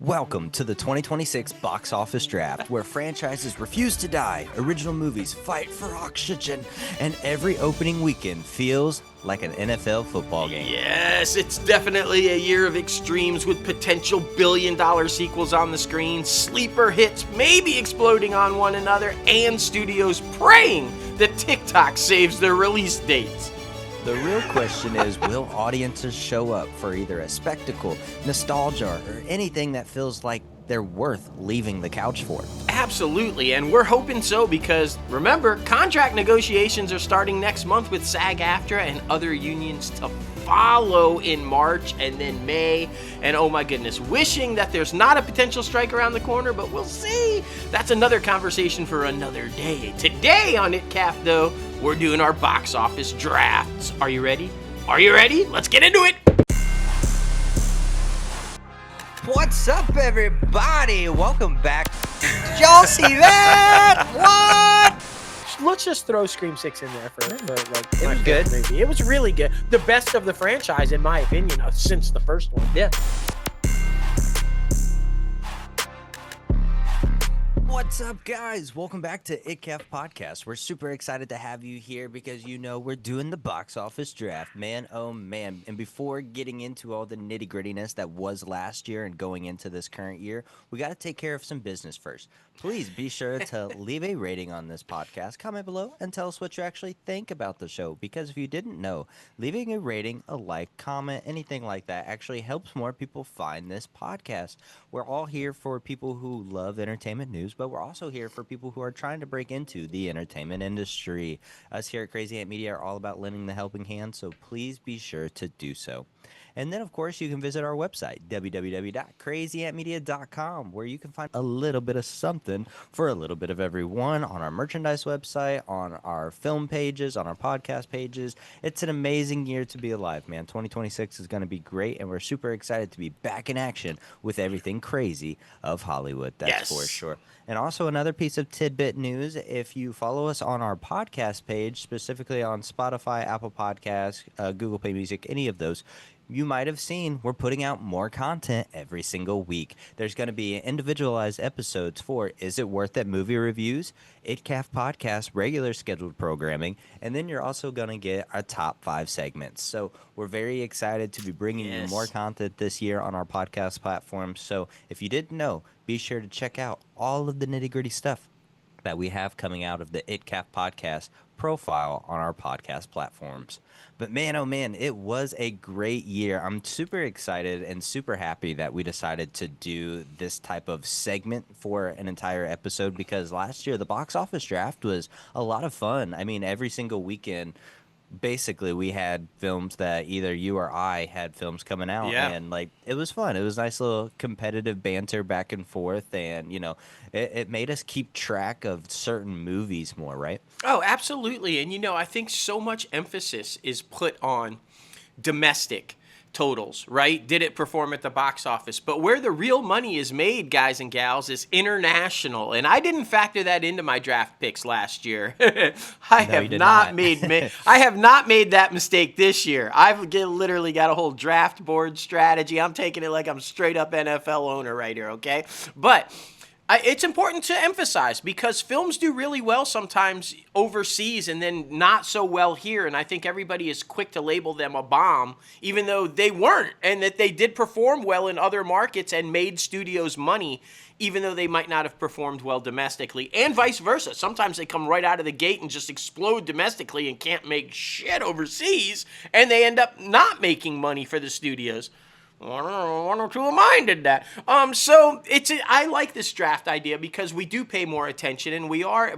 Welcome to the 2026 box office draft, where franchises refuse to die, original movies fight for oxygen, and every opening weekend feels like an NFL football game. Yes, it's definitely a year of extremes with potential billion-dollar sequels on the screen, sleeper hits maybe exploding on one another, and studios praying that TikTok saves their release dates. The real question is, will audiences show up for either a spectacle, nostalgia, or anything that feels like they're worth leaving the couch for? Absolutely, and we're hoping so because, remember, contract negotiations are starting next month with SAG-AFTRA and other unions to follow in March and then May. And oh my goodness, wishing that there's not a potential strike around the corner, but we'll see. That's another conversation for another day. Today on ITCAF, though, we're doing our box office drafts. Are you ready? Are you ready? Let's get into it! What's up, everybody? Welcome back. Did y'all see that? What? Let's just throw Scream 6 in there for like, it was good. movie. It was really good. The best of the franchise, in my opinion, since the first one. Yeah. What's up, guys? Welcome back to ITCAFpodcast. We're super excited to have you here because we're doing the box office draft. Man, oh man. And before getting into all the nitty-grittiness that was last year and going into this current year, we got to take care of some business first. Please be sure to leave a rating on this podcast, comment below, and tell us what you actually think about the show. Because if you didn't know, leaving a rating, a like, comment, anything like that actually helps more people find this podcast. We're all here for people who love entertainment news, but we're also here for people who are trying to break into the entertainment industry. Us here at Crazy Ant Media are all about lending the helping hand, so please be sure to do so. And then, of course, you can visit our website, www.crazyantmedia.com, where you can find a little bit of something for a little bit of everyone on our merchandise website, on our film pages, on our podcast pages. It's an amazing year to be alive, man. 2026 is going to be great, and we're super excited to be back in action with everything crazy of Hollywood. That's for sure. And also another piece of tidbit news, if you follow us on our podcast page, specifically on Spotify, Apple Podcasts, Google Play Music, any of those, you might have seen we're putting out more content every single week. There's going to be individualized episodes for Is It Worth It movie reviews, ITCAF podcast, regular scheduled programming, and then you're also going to get our top 5 segments. So we're very excited to be bringing you more content this year on our podcast platform. So if you didn't know, be sure to check out all of the nitty-gritty stuff that we have coming out of the ITCAF podcast profile on our podcast platforms. But man, oh man, it was a great year. I'm super excited and super happy that we decided to do this type of segment for an entire episode because last year the box office draft was a lot of fun. I mean, every single weekend, basically we had films that either you or I had films coming out, and like it was fun. It was nice little competitive banter back and forth, and it made us keep track of certain movies more, right? Oh, absolutely. And I think so much emphasis is put on domestic totals, right? Did it perform at the box office? But where the real money is made, guys and gals, is international. And I didn't factor that into my draft picks last year. I have not made that mistake this year. I've literally got a whole draft board strategy. I'm taking it like I'm straight up NFL owner right here, okay? But it's important to emphasize because films do really well sometimes overseas and then not so well here. And I think everybody is quick to label them a bomb, even though they weren't, and that they did perform well in other markets and made studios money, even though they might not have performed well domestically, and vice versa. Sometimes they come right out of the gate and just explode domestically and can't make shit overseas, and they end up not making money for the studios. One or two of mine did that. So I like this draft idea because we do pay more attention and we are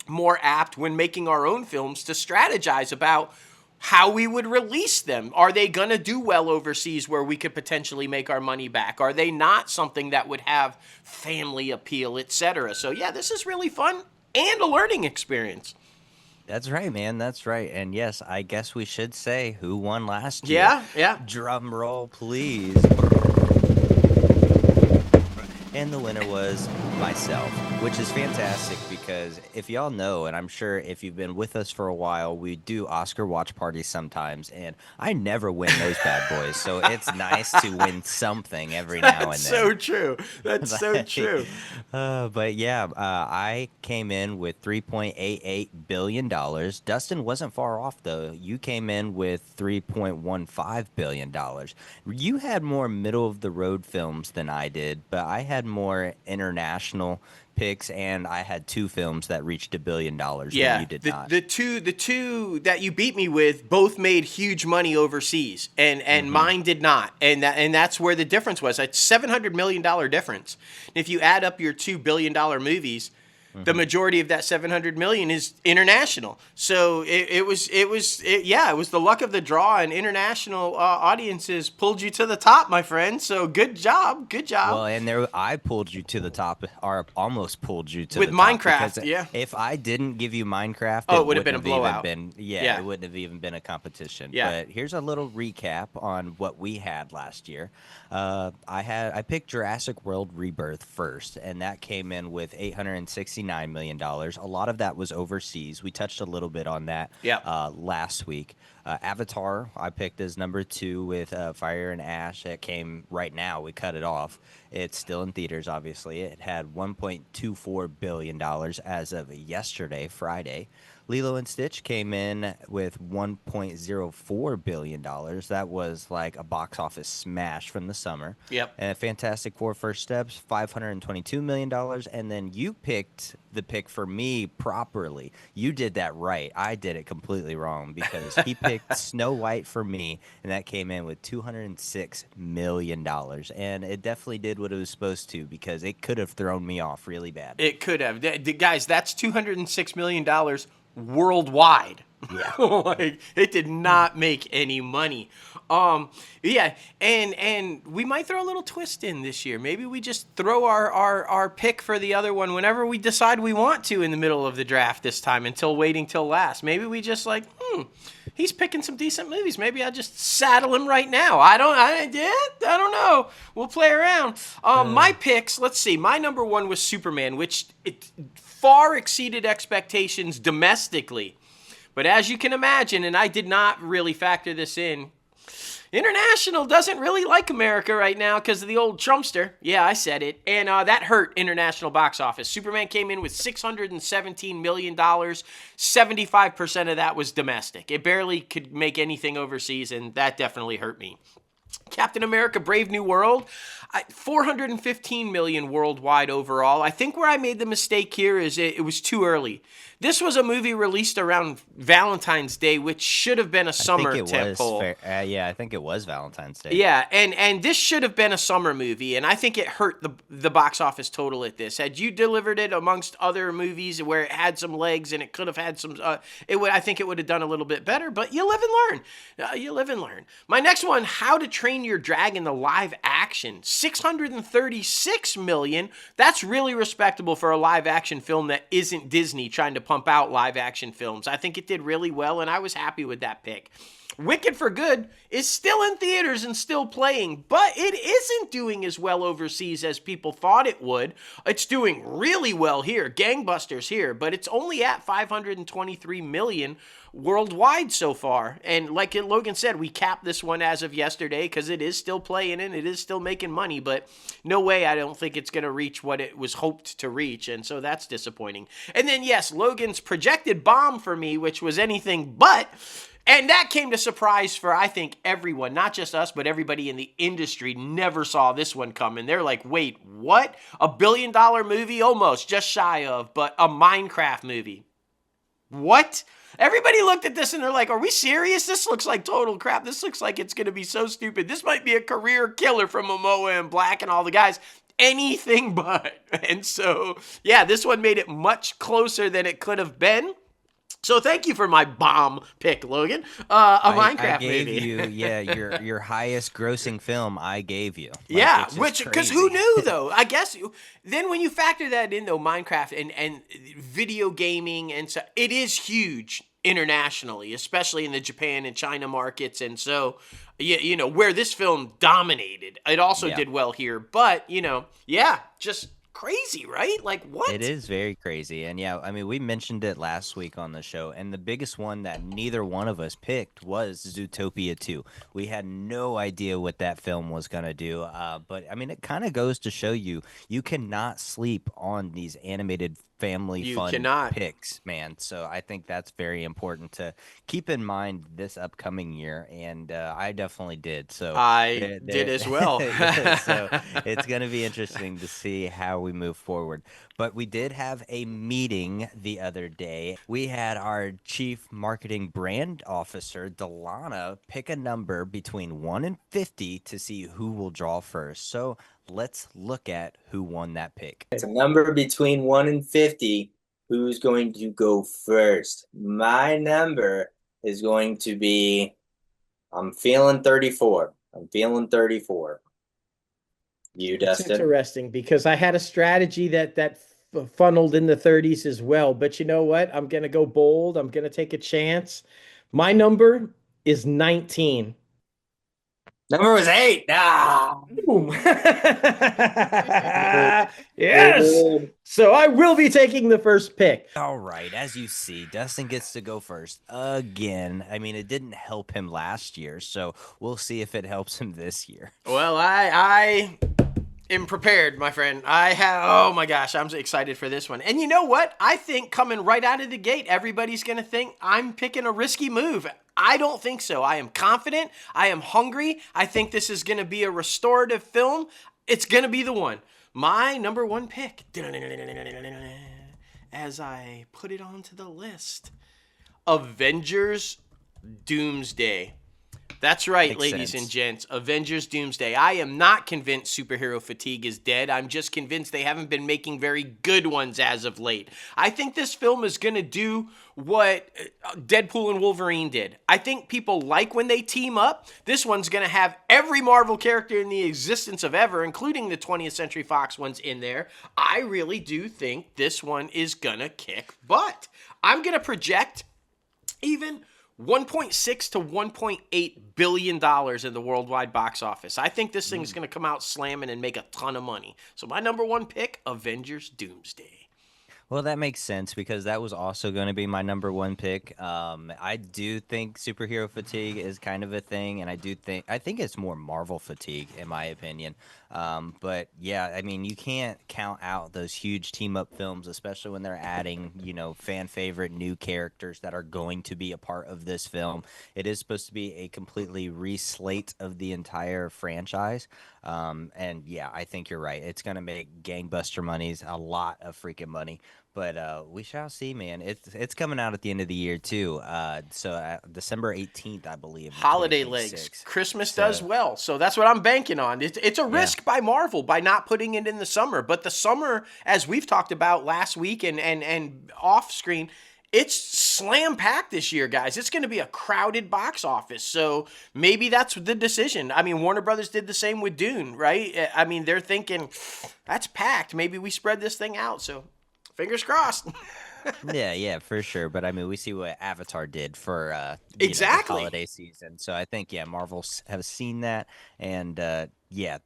more apt when making our own films to strategize about how we would release them. Are they going to do well overseas where we could potentially make our money back? Are they not something that would have family appeal, etc.? So yeah, this is really fun and a learning experience. That's right, man. That's right. And yes, I guess we should say who won last year. Yeah. Drum roll, please. And the winner was myself, which is fantastic because because if y'all know, and I'm sure if you've been with us for a while, we do Oscar watch parties sometimes, and I never win those bad boys. So it's nice to win something every now and That's then. so true. That's so true. But yeah, I came in with $3.88 billion. Dustin wasn't far off, though. You came in with $3.15 billion. You had more middle of the road films than I did, but I had more international picks, and I had 2 films that reached $1 billion when Yeah, you did not. the two that you beat me with both made huge money overseas, and mine did not, and that's where the difference was. It's $700 million difference. If you add up your $2 billion movies, the majority of that 700 million is international. So it was the luck of the draw, and international audiences pulled you to the top, my friend. So good job. Well, and I pulled you to the top, or almost pulled you to With the top. Minecraft, because yeah. If I didn't give you Minecraft, Oh, it would have been a wouldn't blowout. It wouldn't have even been a competition. Yeah. But here's a little recap on what we had last year. I picked Jurassic World Rebirth first, and that came in with $869 million. A lot of that was overseas. We touched a little bit on that last week. Avatar, I picked as number 2 with Fire and Ash. It came right now. We cut it off. It's still in theaters, obviously. It had $1.24 billion as of yesterday, Friday. Lilo and Stitch came in with $1.04 billion. That was like a box office smash from the summer. Yep. And Fantastic Four First Steps, $522 million. And then you picked the pick for me properly. You did that right. I did it completely wrong because he picked Snow White for me, and that came in with $206 million. And it definitely did what it was supposed to, because it could have thrown me off really bad. It could have. Guys, that's $206 million worldwide. Yeah. Like, it did not make any money. Yeah, and we might throw a little twist in this year. Maybe we just throw our pick for the other one whenever we decide we want to in the middle of the draft this time, waiting till last. Maybe we just he's picking some decent movies. Maybe I'll just saddle him right now. I don't know. We'll play around. My picks, let's see. My number 1 was Superman, which it far exceeded expectations domestically. But as you can imagine, and I did not really factor this in, international doesn't really like America right now because of the old Trumpster. Yeah, I said it. And that hurt international box office. Superman came in with $617 million. 75% of that was domestic. It barely could make anything overseas, and that definitely hurt me. Captain America Brave New World, $415 million worldwide overall. I think where I made the mistake here is it was too early. This was a movie released around Valentine's Day, which should have been a summer tentpole. Yeah, I think it was Valentine's Day. Yeah, and this should have been a summer movie, and I think it hurt the box office total at this. Had you delivered it amongst other movies where it had some legs and it could have had some, I think it would have done a little bit better. But you live and learn. You live and learn. My next one, How to Train Your Dragon, the live action, $636 million. That's really respectable for a live action film that isn't Disney trying to pump out live action films. I think it did really well, and I was happy with that pick. Wicked for Good is still in theaters and still playing, but it isn't doing as well overseas as people thought it would. It's doing really well here, gangbusters here, but it's only at $523 million worldwide so far. And like Logan said, we capped this one as of yesterday because it is still playing and it is still making money, but no way I don't think it's going to reach what it was hoped to reach, and so that's disappointing. And then, yes, Logan's projected bomb for me, which was anything but. And that came to surprise for, I think, everyone, not just us, but everybody in the industry never saw this one coming. They're like, wait, what? $1 billion movie? Almost, just shy of, but a Minecraft movie. What? Everybody looked at this and they're like, are we serious? This looks like total crap. This looks like it's going to be so stupid. This might be a career killer from Momoa and Black and all the guys. Anything but. And so, yeah, this one made it much closer than it could have been. So thank you for my bomb pick, Logan. Minecraft movie. Your highest grossing film I gave you. Because who knew though? I guess then when you factor that in though, Minecraft and video gaming and so it is huge internationally, especially in the Japan and China markets, and so where this film dominated, it also did well here. But just crazy, right? Like, what? It is very crazy. And yeah, I mean, we mentioned it last week on the show, and the biggest one that neither one of us picked was Zootopia 2. We had no idea what that film was going to do. But I mean, it kind of goes to show you, you cannot sleep on these animated family You fun cannot. picks, man. So I think that's very important to keep in mind this upcoming year. And I definitely did. So I did as well. so it's going to be interesting to see how we move forward. But we did have a meeting the other day. We had our chief marketing brand officer, Delana, pick a number between 1 and 50 to see who will draw first. So let's look at who won that pick. It's a number between 1 and 50. Who's going to go first? My number is going to be, I'm feeling 34. I'm feeling 34. You, It's Dustin? interesting because I had a strategy that funneled in the 30s as well. But you know what? I'm going to go bold. I'm going to take a chance. My number is 19. Number was 8. Ah. Boom. Yes. So I will be taking the first pick. All right, as you see, Dustin gets to go first again. I mean, it didn't help him last year, so we'll see if it helps him this year. Well, I am prepared, my friend. Oh my gosh, I'm excited for this one. And you know what? I think coming right out of the gate, everybody's going to think I'm picking a risky move. I don't think so. I am confident. I am hungry. I think this is going to be a restorative film. It's going to be the one. My number one pick, as I put it onto the list, Avengers Doomsday. That's right, Makes ladies sense. and gents. Avengers Doomsday. I am not convinced superhero fatigue is dead. I'm just convinced they haven't been making very good ones as of late. I think this film is going to do what Deadpool and Wolverine did. I think people like when they team up. This one's going to have every Marvel character in the existence of ever, including the 20th Century Fox ones in there. I really do think this one is going to kick butt. I'm going to project even 1.6 to 1.8 billion dollars in the worldwide box office. I think this thing is going to come out slamming and make a ton of money. So my number one pick, Avengers Doomsday. Well, that makes sense because that was also going to be my number one pick. I do think superhero fatigue is kind of a thing, and I think it's more Marvel fatigue in my opinion. But yeah, I mean, you can't count out those huge team up films, especially when they're adding, fan favorite new characters that are going to be a part of this film. It is supposed to be a completely reslate of the entire franchise. And yeah, I think you're right. It's going to make gangbuster monies, a lot of freaking money. But we shall see, man. It's coming out at the end of the year too. So December 18th, I believe. Holiday legs. Christmas does well. So that's what I'm banking on. It's a risk by Marvel by not putting it in the summer. But the summer, as we've talked about last week and off screen, it's slam packed this year, guys. It's going to be a crowded box office. So maybe that's the decision. I mean, Warner Brothers did the same with Dune, right? I mean, they're thinking that's packed. Maybe we spread this thing out. So fingers crossed. Yeah, for sure. But I mean, we see what Avatar did for Exactly. the holiday season. So I think Marvel have seen that, and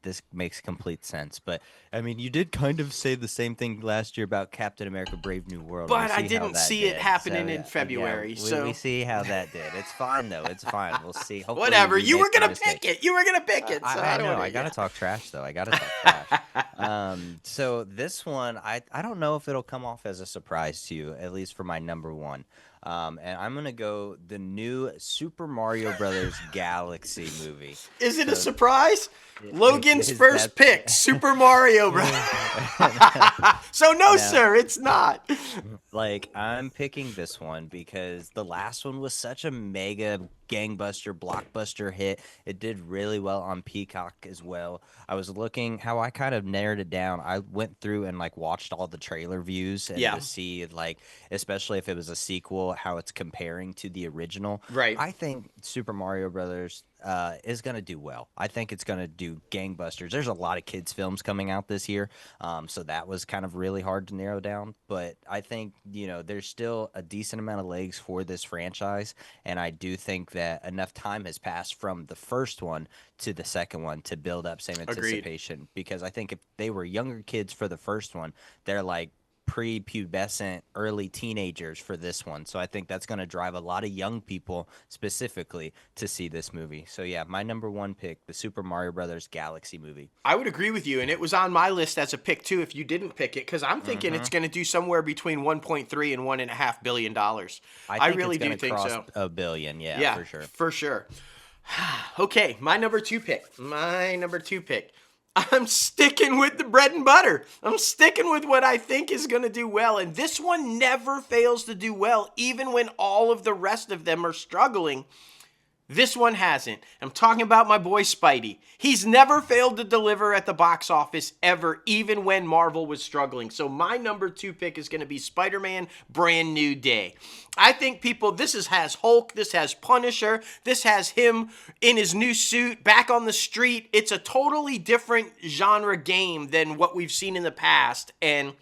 this makes complete sense. But I mean, you did kind of say the same thing last year about Captain America: Brave New World. But I didn't see it happening in February. So we see how that did. It's fine though. It's fine. We'll see. Hopefully whatever. we You were make the gonna mistake. pick it. You were gonna pick it. So I know. don't I gotta talk trash though. I gotta talk trash. So this one, I don't know if it'll come off as a surprise to you, at least for my number one. And I'm gonna go the new Super Mario Brothers Galaxy movie. Is it a surprise? Logan's is first that- pick, Super Mario Bros. So no, sir, it's not. Like, I'm picking this one because the last one was such a mega gangbuster, blockbuster hit. It did really well on Peacock as well. I was looking how I kind of narrowed it down. I went through and watched all the trailer views and to see especially if it was a sequel, how it's comparing to the original. Right. I think Super Mario Brothers is going to do well. I think it's going to do gangbusters. There's a lot of kids films coming out this year, so that was kind of really hard to narrow down. But I think, there's still a decent amount of legs for this franchise, and I do think that enough time has passed from the first one to the second one to build up same anticipation. Because I think if they were younger kids for the first one, they're like pre-pubescent early teenagers for this one, so I think that's going to drive a lot of young people specifically to see this movie. So yeah, my number one pick, the Super Mario Brothers Galaxy movie. I would agree with you, and it was on my list as a pick too if you didn't pick it, because I'm thinking it's going to do somewhere between 1.3 and $1.5 billion. I really do think so. $1 billion, yeah, for sure. Okay, my number two pick. I'm sticking with the bread and butter. I'm sticking with what I think is going to do well. And this one never fails to do well, even when all of the rest of them are struggling. This one hasn't. I'm talking about my boy Spidey. He's never failed to deliver at the box office ever, even when Marvel was struggling. So my number two pick is going to be Spider-Man Brand New Day. I think this has Hulk, this has Punisher, this has him in his new suit, back on the street. It's a totally different genre game than what we've seen in the past, and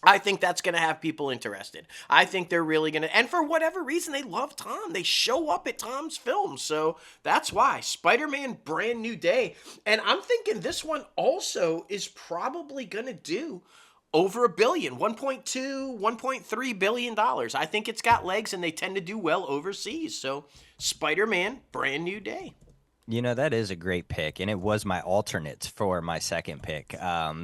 I think that's going to have people interested. I think they're really going to, and for whatever reason, they love Tom. They show up at Tom's films, so that's why. Spider-Man Brand New Day. And I'm thinking this one also is probably going to do over $1 billion, $1.2, $1.3 billion. I think it's got legs, and they tend to do well overseas. So Spider-Man Brand New Day. That is a great pick, and it was my alternate for my second pick.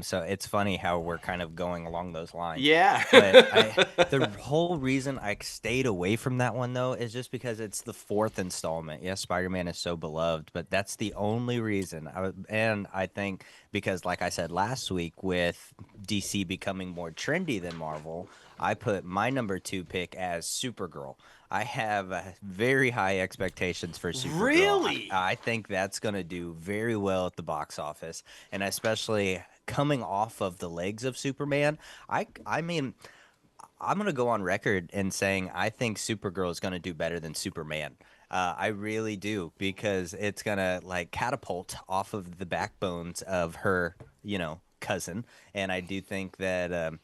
So it's funny how we're kind of going along those lines. Yeah. But the whole reason I stayed away from that one, though, is just because it's the fourth installment. Yes, Spider-Man is so beloved, but that's the only reason. And I think because, like I said last week, with DC becoming more trendy than Marvel, I put my number two pick as Supergirl. I have very high expectations for Supergirl. Really? I think that's going to do very well at the box office, and especially coming off of the legs of Superman. I mean, I'm going to go on record in saying I think Supergirl is going to do better than Superman. I really do, because it's going to catapult off of the backbones of her, cousin, and I do think that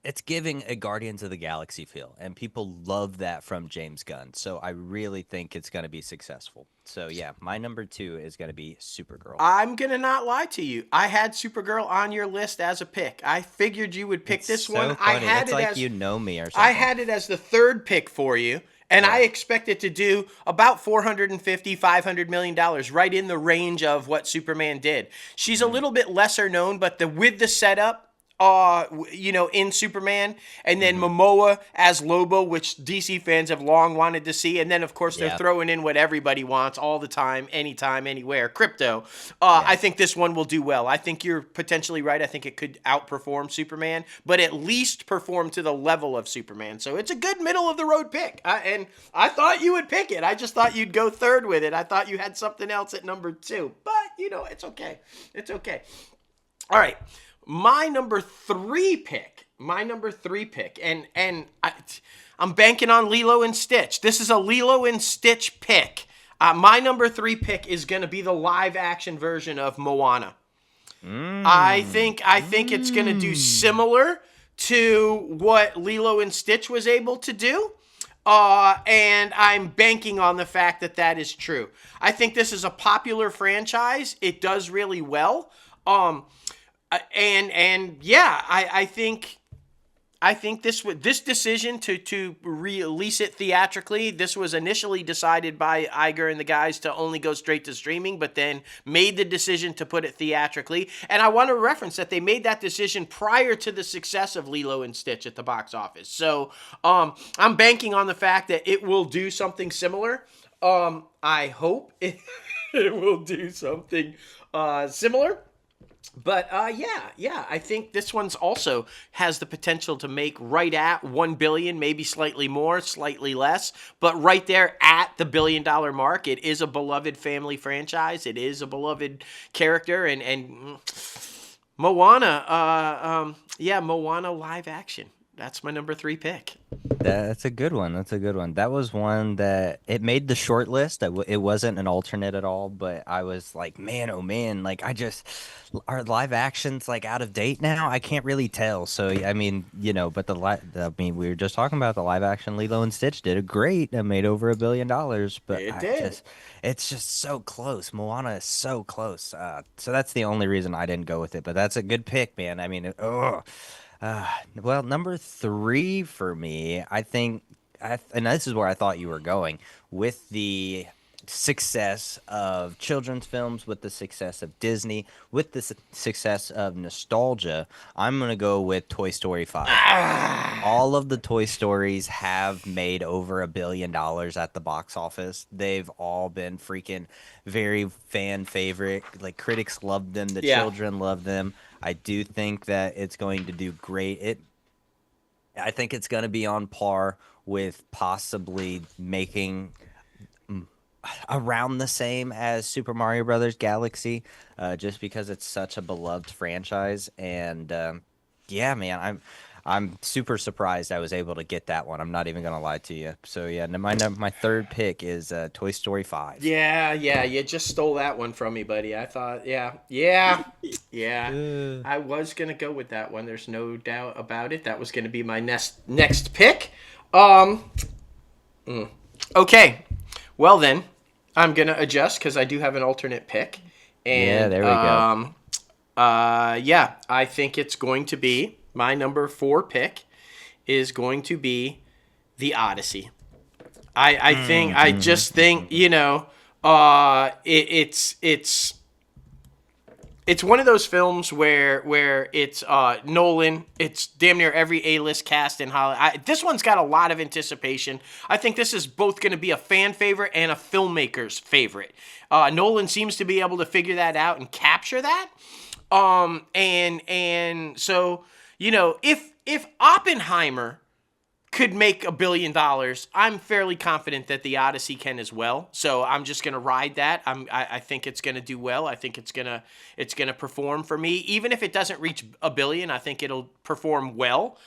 it's giving a Guardians of the Galaxy feel, and people love that from James Gunn. So I really think it's going to be successful. So yeah, my number two is going to be Supergirl. I'm going to not lie to you. I had Supergirl on your list as a pick. I figured you would pick this one. Funny. It's like you know me or something. I had it as the third pick for you, and I expect it to do about $450, $500 million, right in the range of what Superman did. She's a little bit lesser known, but with the setup, in Superman, and then Momoa as Lobo, which DC fans have long wanted to see, and then of course they're throwing in what everybody wants all the time, anytime, anywhere, crypto. I think this one will do well. I think you're potentially right. I think it could outperform Superman, but at least perform to the level of Superman. So it's a good middle of the road pick, and I thought you would pick it. I just thought you'd go third with it. I thought you had something else at number two, but it's okay. It's okay. All right. My number three pick, and I'm banking on Lilo and Stitch. This is a Lilo and Stitch pick. My number three pick is going to be the live action version of Moana. I think it's going to do similar to what Lilo and Stitch was able to do. And I'm banking on the fact that is true. I think this is a popular franchise. It does really well. I think this decision to release it theatrically, this was initially decided by Iger and the guys to only go straight to streaming, but then made the decision to put it theatrically. And I want to reference that they made that decision prior to the success of Lilo and Stitch at the box office. So I'm banking on the fact that it will do something similar. I hope it will do something similar. But I think this one's also has the potential to make right at $1 billion, maybe slightly more, slightly less, but right there at the $1 billion mark. It is a beloved family franchise. It is a beloved character, and Moana, Moana live action. That's my number three pick. That's a good one. That's a good one. That was one that it made the short list. It wasn't an alternate at all, but I was like, man, oh man, like are live actions like out of date now? I can't really tell. So I mean, but I mean, we were just talking about the live action Lilo and Stitch did a great. It made over $1 billion, but It did. it's just so close. Moana is so close. So that's the only reason I didn't go with it. But that's a good pick, man. I mean, well, number three for me, I think, and this is where I thought you were going with the success of children's films, with the success of Disney, with the success of nostalgia. I'm gonna go with Toy Story 5. All of the Toy Stories have made over $1 billion at the box office. They've all been freaking very fan favorite. Like critics love them, the Yeah. children love them. I do think that it's going to do great. I think it's going to be on par with possibly making around the same as Super Mario Brothers Galaxy, just because it's such a beloved franchise. And yeah, man, I'm super surprised I was able to get that one. I'm not even gonna lie to you. So yeah, my third pick is Toy Story 5. Yeah, you just stole that one from me, buddy. I thought, yeah. I was gonna go with that one. There's no doubt about it. That was gonna be my next pick. Okay. Well then, I'm gonna adjust because I do have an alternate pick. And Yeah, there we go. yeah, I think it's going to be my number 4 pick is going to be the Odyssey. I just think it's one of those films where it's Nolan. It's damn near every A-list cast in Hollywood. This one's got a lot of anticipation. I think this is both going to be a fan favorite and a filmmaker's favorite. Nolan seems to be able to figure that out and capture that. And so if Oppenheimer could make $1 billion, I'm fairly confident that the Odyssey can as well. So I'm just gonna ride that. I think it's gonna do well. I think it's gonna perform for me. Even if it doesn't reach $1 billion, I think it'll perform well.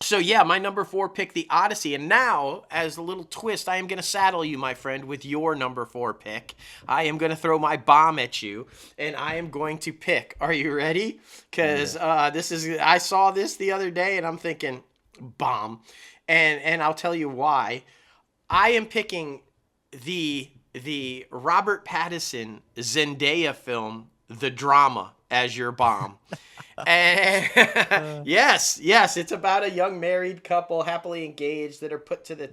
So yeah, my number 4 pick, the Odyssey. And now, as a little twist, I am gonna saddle you, my friend, with your number 4 pick. I am gonna throw my bomb at you, and I am going to pick. Are you ready? Because I saw this the other day, and I'm thinking, bomb, and I'll tell you why. I am picking the Robert Pattinson Zendaya film, The Drama, as your bomb. And yes, it's about a young married couple, happily engaged, that are put to the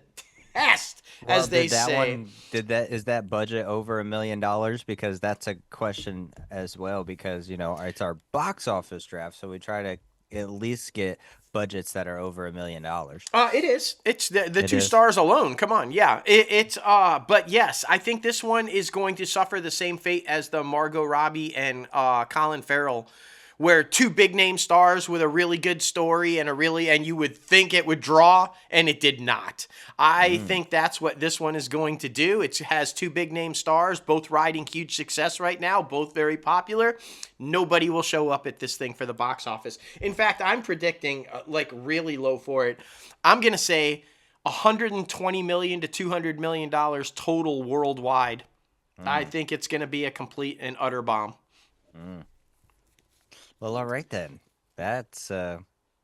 test, as they say. Is that budget over $1 million? Because that's a question as well. Because it's our box office draft, so we try to at least get budgets that are over $1 million. It is. It's the It two is. stars alone. Come on, yeah. But yes, I think this one is going to suffer the same fate as the Margot Robbie and Colin Farrell, where two big name stars with a really good story and you would think it would draw, and it did not. I think that's what this one is going to do. It has two big name stars, both riding huge success right now, both very popular. Nobody will show up at this thing for the box office. In fact, I'm predicting really low for it. I'm going to say $120 million to $200 million total worldwide. I think it's going to be a complete and utter bomb. Well, all right then. That's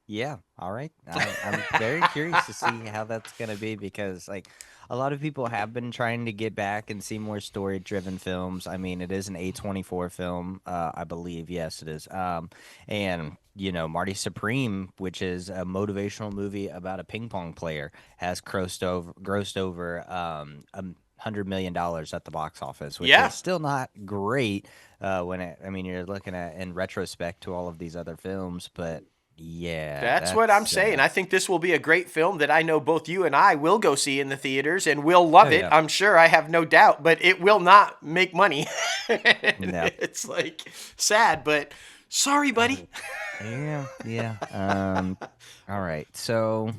yeah, all right. I'm very curious to see how that's gonna be, because a lot of people have been trying to get back and see more story-driven films. I mean, it is an A24 film, I believe. Yes, it is. And Marty Supreme, which is a motivational movie about a ping pong player, has grossed over $100 million at the box office, which is still not great you're looking at in retrospect to all of these other films, but yeah, that's what I'm saying. I think this will be a great film that I know both you and I will go see in the theaters and we'll love it. Yeah. I'm sure, I have no doubt, but it will not make money. No. It's sad, but sorry, buddy. Yeah. All right. So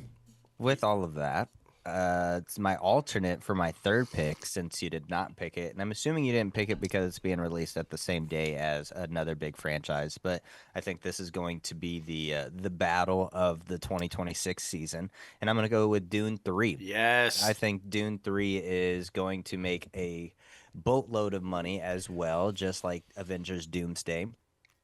with all of that, it's my alternate for my third pick since you did not pick it. And I'm assuming you didn't pick it because it's being released at the same day as another big franchise. But I think this is going to be the battle of the 2026 season. And I'm going to go with Dune 3. Yes. I think Dune 3 is going to make a boatload of money as well, just like Avengers Doomsday.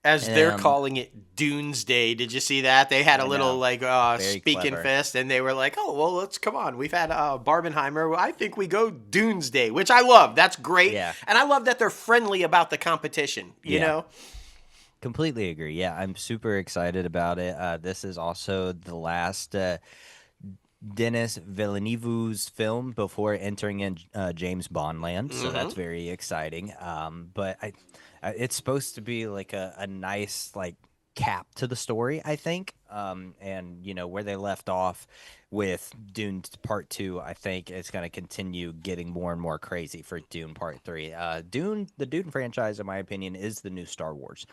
As they're calling it Doomsday. Did you see that? They had a little like speaking fest, and they were like, "Oh, well, let's come on. We've had Barbenheimer. I think we go Doomsday," which I love. That's great, and I love that they're friendly about the competition. You know, completely agree. Yeah, I'm super excited about it. This is also the last Denis Villeneuve's film before entering in James Bond land, so that's very exciting. But it's supposed to be like a nice like cap to the story, I think. And you know where they left off with Dune Part 2, I think it's going to continue getting more and more crazy for Dune Part 3. The Dune franchise, in my opinion, is the new Star Wars.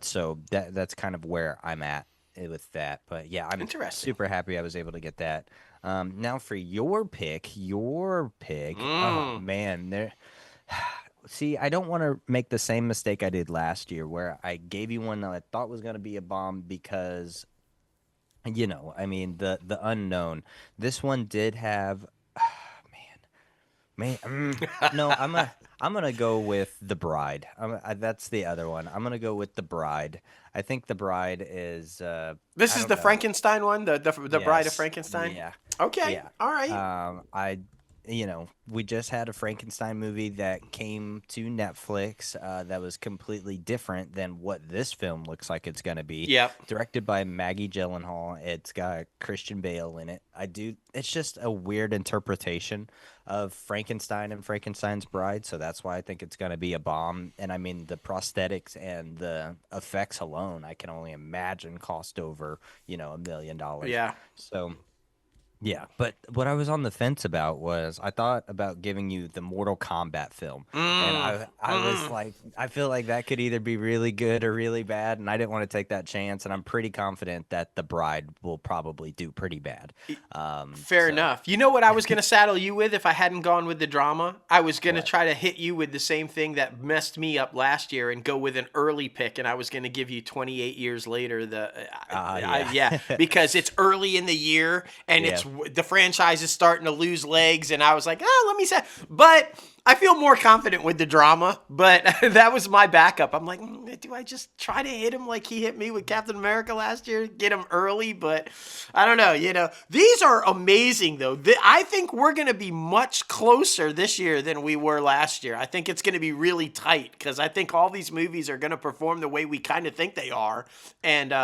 So that's kind of where I'm at with that. But yeah, I'm super happy I was able to get that. Now for your pick, oh man, see, I don't want to make the same mistake I did last year where I gave you one that I thought was going to be a bomb because, you know, I mean, the unknown. This one did have, no, I'm gonna go with The Bride. That's the other one. I'm gonna go with The Bride. I think The Bride is. This is the Frankenstein one, the Bride of Frankenstein. Yeah. Okay. Yeah. All right. We just had a Frankenstein movie that came to Netflix that was completely different than what this film looks like it's going to be. Yep. Directed by Maggie Gyllenhaal. It's got Christian Bale in it. It's just a weird interpretation of Frankenstein and Frankenstein's Bride, so that's why I think it's going to be a bomb. And I mean, the prosthetics and the effects alone, I can only imagine cost over, $1 million. Yeah. So... yeah, but what I was on the fence about was I thought about giving you the Mortal Kombat film. And I was like, I feel like that could either be really good or really bad, and I didn't want to take that chance, and I'm pretty confident that The Bride will probably do pretty bad. Fair enough. You know what I was going to saddle you with if I hadn't gone with the drama? I was going to try to hit you with the same thing that messed me up last year and go with an early pick, and I was going to give you 28 years later. Because it's early in the year, and it's the franchise is starting to lose legs, and I was like, let me say. But I feel more confident with the drama, but that was my backup. I'm like, do I just try to hit him like he hit me with Captain America last year, get him early? But I don't know. These are amazing, though. I think we're going to be much closer this year than we were last year. I think it's going to be really tight because I think all these movies are going to perform the way we kind of think they are. And,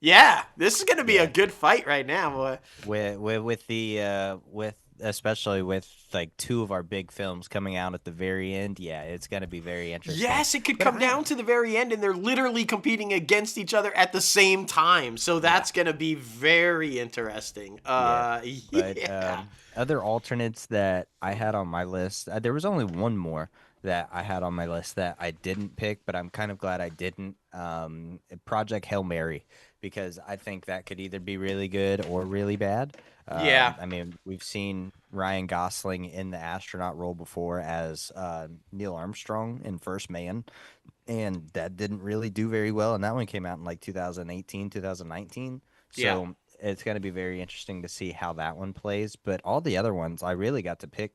yeah, this is going to be a good fight right now. Especially with like two of our big films coming out at the very end, it's going to be very interesting. Yes, it could come down to the very end, and they're literally competing against each other at the same time. So that's going to be very interesting. Other alternates that I had on my list, there was only one more that I had on my list that I didn't pick, but I'm kind of glad I didn't. Project Hail Mary, because I think that could either be really good or really bad. I mean, we've seen Ryan Gosling in the astronaut role before as Neil Armstrong in First Man, and that didn't really do very well, and that one came out in like 2018, 2019. So it's going to be very interesting to see how that one plays. But all the other ones, I really got to pick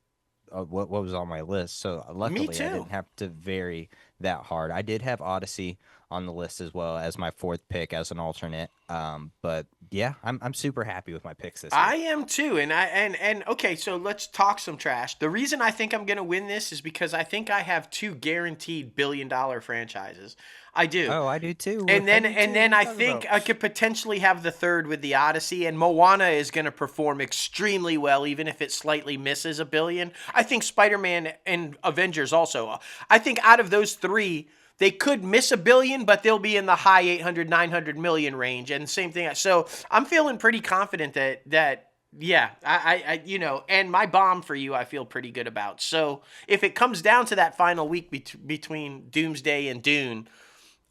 what was on my list. So luckily I didn't have to vary that hard. I did have Odyssey on the list as well as my fourth pick as an alternate. But yeah, I'm super happy with my picks this year. I am too. And okay, so let's talk some trash. The reason I think I'm going to win this is because I think I have two guaranteed billion-dollar franchises. I do. Oh, I do too. And then I think I could potentially have the third with the Odyssey, and Moana is going to perform extremely well, even if it slightly misses $1 billion. I think Spider-Man and Avengers also. I think out of those three, they could miss $1 billion, but they'll be in the high 800, 900 million range. And same thing. So I'm feeling pretty confident that I and my bomb for you, I feel pretty good about. So if it comes down to that final week between Doomsday and Dune,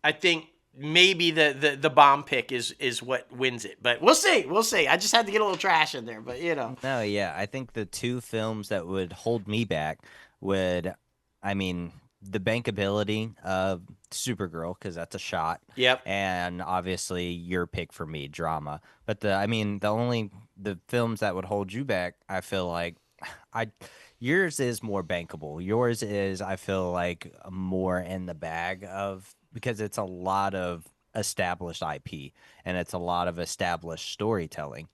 I think maybe the bomb pick is what wins it. But we'll see. We'll see. I just had to get a little trash in there, but No, yeah, I think the two films that would hold me back would, I mean, the bankability of Supergirl, because that's a shot. Yep. And obviously your pick for me, drama. But the films that would hold you back, I feel like I yours is more bankable. Yours is, I feel like, more in the bag of because it's a lot of established IP and it's a lot of established storytelling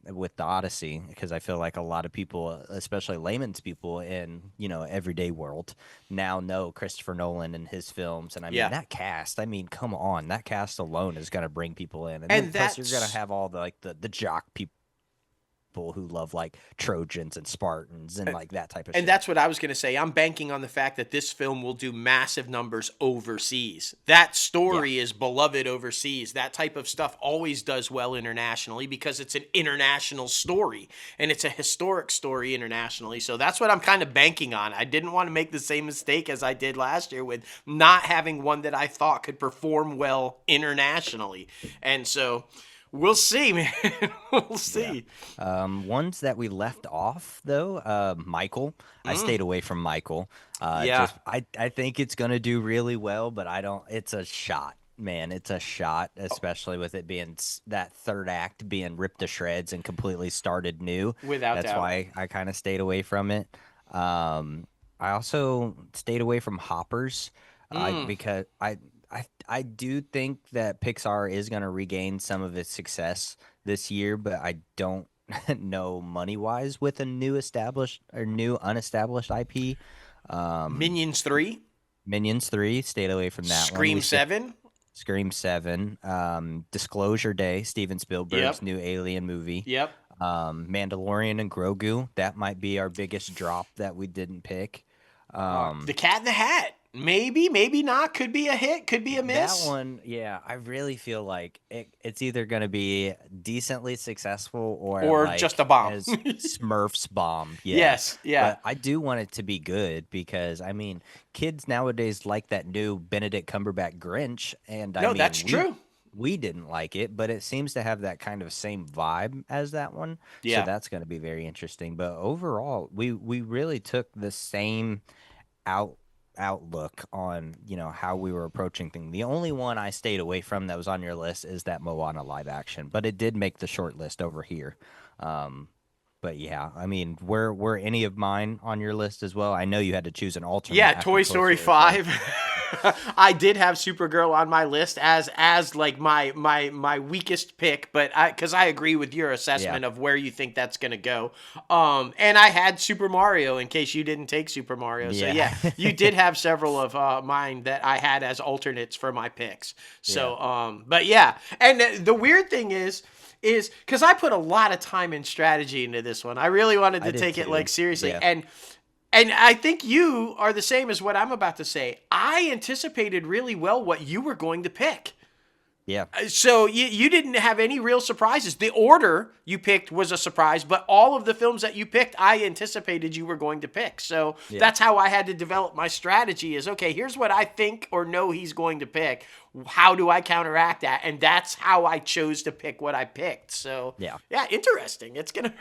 with the Odyssey, because I feel like a lot of people, especially layman's people in everyday world, now know Christopher Nolan and his films, and I mean Yeah. that cast. I mean, come on, that cast alone is gonna bring people in, and And then plus you're that's gonna have all the jock people who love like Trojans and Spartans and like that type of And shit. that's what I was going to say. I'm banking on the fact that this film will do massive numbers overseas. That story is beloved overseas. That type of stuff always does well internationally because it's an international story and it's a historic story internationally. So that's what I'm kind of banking on. I didn't want to make the same mistake as I did last year with not having one that I thought could perform well internationally. And so we'll see, man. We'll see. Ones that we left off though, Michael. I stayed away from Michael. Yeah. I think it's gonna do really well, but I don't. It's a shot, man. It's a shot, especially with it being that third act being ripped to shreds and completely started new. Without That's doubt. why I kind of stayed away from it. I also stayed away from Hoppers, because I do think that Pixar is going to regain some of its success this year, but I don't know money wise with a new established or new unestablished IP. Minions 3, Minions 3, stayed away from that one. Scream 7. Scream 7, Disclosure Day, Steven Spielberg's Yep. new Alien movie. Yep. Mandalorian and Grogu, that might be our biggest drop that we didn't pick. The Cat in the Hat. Maybe, maybe not. Could be a hit. Could be a miss. That one, yeah, I really feel like it's either going to be decently successful or like just a bomb. as Smurfs bomb. Yeah. Yes, yeah. But I do want it to be good because, I mean, kids nowadays like that new Benedict Cumberbatch Grinch. And No, I mean, that's true. We didn't like it, but it seems to have that kind of same vibe as that one. Yeah. So that's going to be very interesting. But overall, we really took the same outlook on how we were approaching things. The only one I stayed away from that was on your list is that Moana live action, but it did make the short list over here. But yeah, I mean, were any of mine on your list as well? I know you had to choose an alternate. Yeah, after Toy Story 5. I did have Supergirl on my list as like my weakest pick, but because I agree with your assessment of where you think that's gonna go. And I had Super Mario in case you didn't take Super Mario. So yeah, you did have several of mine that I had as alternates for my picks. So but yeah, and the weird thing is because I put a lot of time and strategy into this one. I really wanted to take it like seriously. Yeah. And I think you are the same as what I'm about to say. I anticipated really well what you were going to pick. Yeah. So you didn't have any real surprises. The order you picked was a surprise, but all of the films that you picked, I anticipated you were going to pick. So that's how I had to develop my strategy is, okay, here's what I think or know he's going to pick. How do I counteract that? And that's how I chose to pick what I picked. So yeah, interesting. It's gonna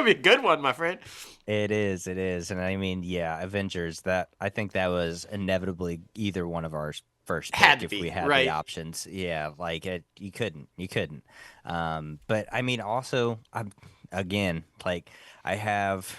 be a good one, my friend. It is. And I mean, yeah, Avengers, I think that was inevitably either one of ours first pick Had to if be, we had right? the options. Yeah, like you couldn't. But I mean, also, again, like I have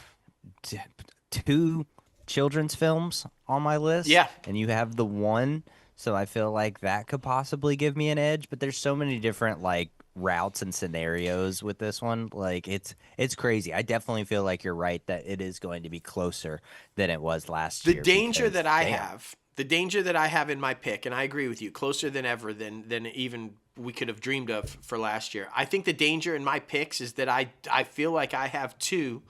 two children's films on my list. Yeah. And you have the one, so I feel like that could possibly give me an edge. But there's so many different like routes and scenarios with this one. Like it's crazy. I definitely feel like you're right that it is going to be closer than it was last year. The danger that I have in my pick, and I agree with you, closer than ever than even we could have dreamed of for last year. I think the danger in my picks is that I feel like I have two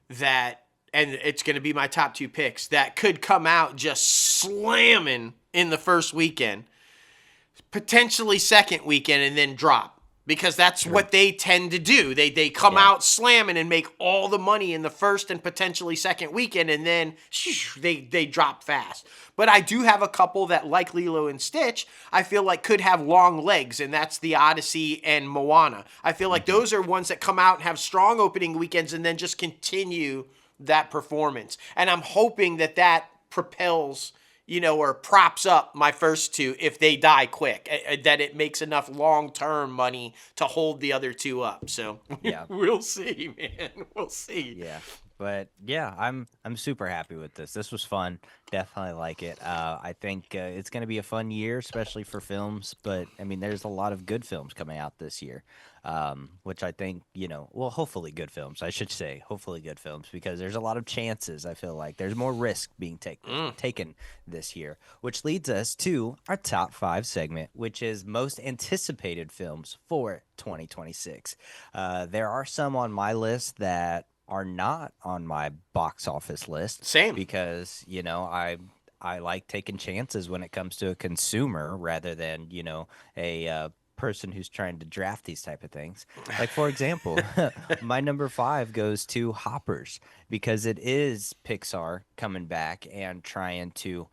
that, and it's going to be my top two picks, that could come out just slamming in the first weekend, potentially second weekend, and then drop. because that's what they tend to do. They come out slamming and make all the money in the first and potentially second weekend, and then they drop fast. But I do have a couple that, like Lilo and Stitch, I feel like could have long legs, and that's the Odyssey and Moana. I feel like those are ones that come out and have strong opening weekends and then just continue that performance. And I'm hoping that propels, or props up my first two if they die quick, that it makes enough long-term money to hold the other two up. So we'll see, man. We'll see. Yeah. But yeah, I'm super happy with this. This was fun. Definitely like it. I think it's going to be a fun year, especially for films. But I mean, there's a lot of good films coming out this year, which I think, hopefully good films. I should say, hopefully good films, because there's a lot of chances. I feel like there's more risk being taken this year, which leads us to our top 5 segment, which is most anticipated films for 2026. There are some on my list that are not on my box office list. Same. Because, I like taking chances when it comes to a consumer rather than, a person who's trying to draft these type of things. Like, for example, my number 5 goes to Hoppers, because it is Pixar coming back and trying to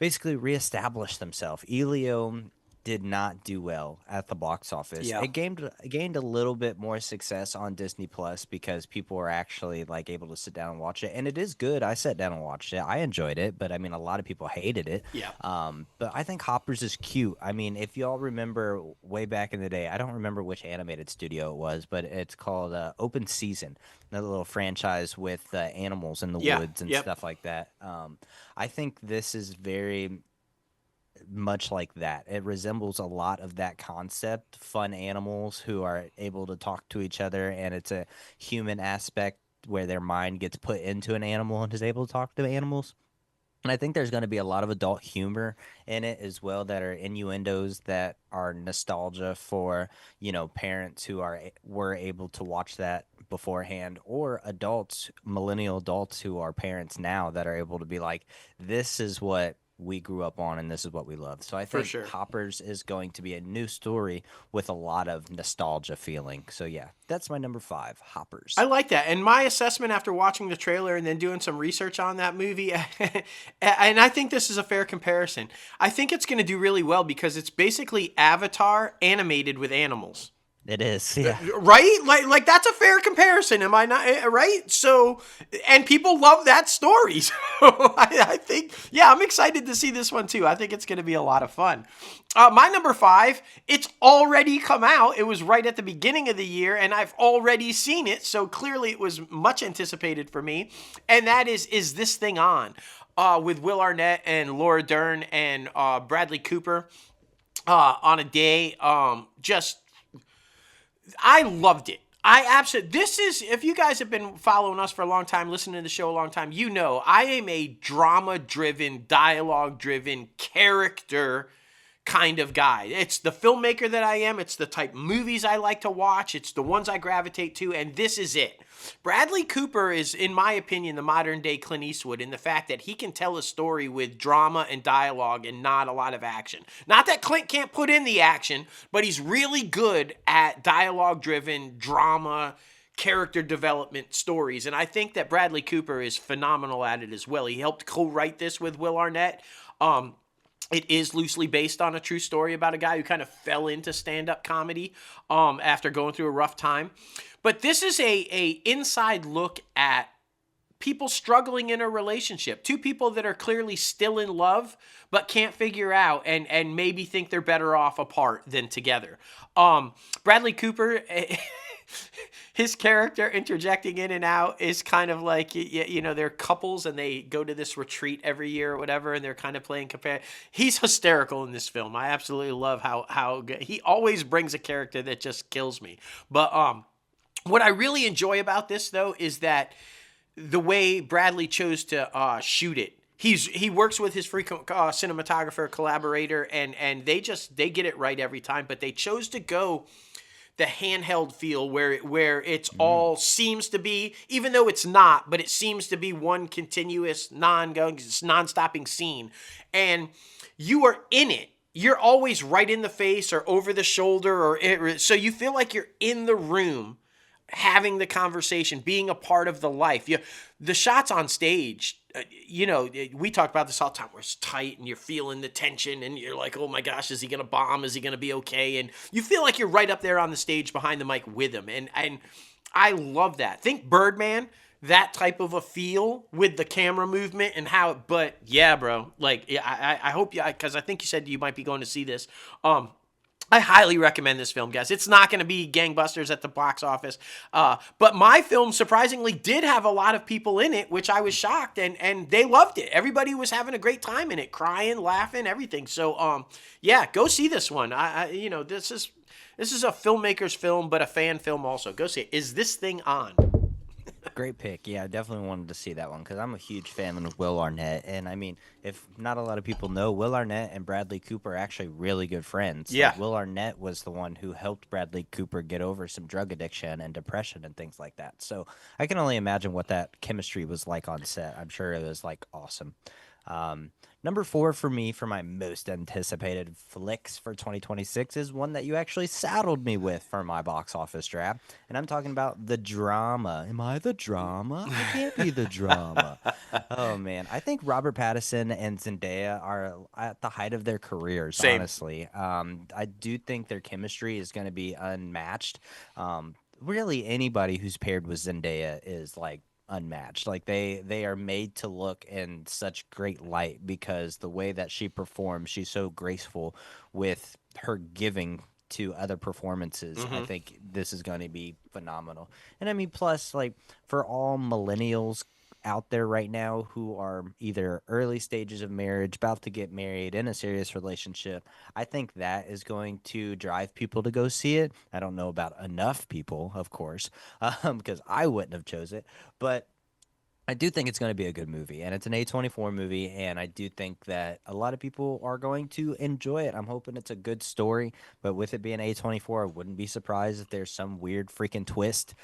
basically reestablish themselves. Elio did not do well at the box office. Yeah. It gained a little bit more success on Disney Plus because people were actually like able to sit down and watch it, and it is good. I sat down and watched it. I enjoyed it, but I mean, a lot of people hated it. Yeah. But I think Hoppers is cute. I mean, if y'all remember way back in the day, I don't remember which animated studio it was, but it's called Open Season, another little franchise with animals in the woods and stuff like that. I think this is very much like that. It resembles a lot of that concept, fun animals who are able to talk to each other, and it's a human aspect where their mind gets put into an animal and is able to talk to animals. And I think there's going to be a lot of adult humor in it as well, that are innuendos that are nostalgia for, parents who were able to watch that beforehand, or adults, millennial adults who are parents now that are able to be like, this is what we grew up on and this is what we love. So I think Hoppers is going to be a new story with a lot of nostalgia feeling. So yeah, that's my number 5, Hoppers. I like that. And my assessment after watching the trailer and then doing some research on that movie, and I think this is a fair comparison. I think it's going to do really well because it's basically Avatar animated with animals. It is, yeah. Right? Like that's a fair comparison, am I not? Right? So, and people love that story. So I think, I'm excited to see this one too. I think it's going to be a lot of fun. My number 5, it's already come out. It was right at the beginning of the year, and I've already seen it. So clearly it was much anticipated for me. And that is This Thing On? With Will Arnett and Laura Dern and Bradley Cooper on a day. I loved it. This is, if you guys have been following us for a long time, listening to the show a long time, I am a drama-driven, dialogue-driven, character kind of guy. It's the filmmaker that I am. It's the type of movies I like to watch. It's the ones I gravitate to, and this is it. Bradley Cooper is, in my opinion, the modern-day Clint Eastwood in the fact that he can tell a story with drama and dialogue and not a lot of action. Not that Clint can't put in the action, but he's really good at dialogue-driven drama, character development stories, and I think that Bradley Cooper is phenomenal at it as well. He helped co-write this with Will Arnett. It is loosely based on a true story about a guy who kind of fell into stand-up comedy after going through a rough time. But this is a inside look at people struggling in a relationship. Two people that are clearly still in love but can't figure out and maybe think they're better off apart than together. Bradley Cooper... his character interjecting in and out is kind of like, they're couples and they go to this retreat every year or whatever, and they're kind of playing compare. He's hysterical in this film. I absolutely love how good. He always brings a character that just kills me. But what I really enjoy about this, though, is that the way Bradley chose to shoot it. He works with his frequent cinematographer collaborator, and they get it right every time. But they chose to go the handheld feel where it's all seems to be, even though it's not, but it seems to be one continuous non-stopping scene. And you are in it you're always right in the face or over the shoulder, so you feel like you're in the room having the conversation, being a part of the life. The shots on stage, we talk about this all the time, where it's tight and you're feeling the tension and you're like, oh my gosh, is he going to bomb? Is he going to be okay? And you feel like you're right up there on the stage behind the mic with him. And I love that. Think Birdman, that type of a feel with the camera movement and how, but yeah, bro, like, I hope because I think you said you might be going to see this. I highly recommend this film, guys. It's not going to be gangbusters at the box office, but my film surprisingly did have a lot of people in it, which I was shocked, and they loved it. Everybody was having a great time in it, crying, laughing, everything. So, yeah, go see this one. This is a filmmaker's film, but a fan film also. Go see it. Is this thing on? Great pick. Yeah, I definitely wanted to see that one because I'm a huge fan of Will Arnett. And I mean, if not a lot of people know, Will Arnett and Bradley Cooper are actually really good friends. Yeah. Like, Will Arnett was the one who helped Bradley Cooper get over some drug addiction and depression and things like that. So I can only imagine what that chemistry was like on set. I'm sure it was like awesome. Number 4 for me, for my most anticipated flicks for 2026, is one that you actually saddled me with for my box office draft, and I'm talking about The Drama. Am I the drama? I can't be the drama. Oh, man. I think Robert Pattinson and Zendaya are at the height of their careers, Same. honestly. I do think their chemistry is going to be unmatched. Really, anybody who's paired with Zendaya is, like, unmatched. Like they are made to look in such great light because the way that she performs, she's so graceful with her giving to other performances. I think this is going to be phenomenal. And I mean, plus, like, for all millennials out there right now who are either early stages of marriage, about to get married, in a serious relationship, I think that is going to drive people to go see it. I don't know about enough people, of course, because I wouldn't have chose it, but I do think it's going to be a good movie, and it's an A24 movie, and I do think that a lot of people are going to enjoy it. I'm hoping it's a good story, but with it being A24, I wouldn't be surprised if there's some weird freaking twist,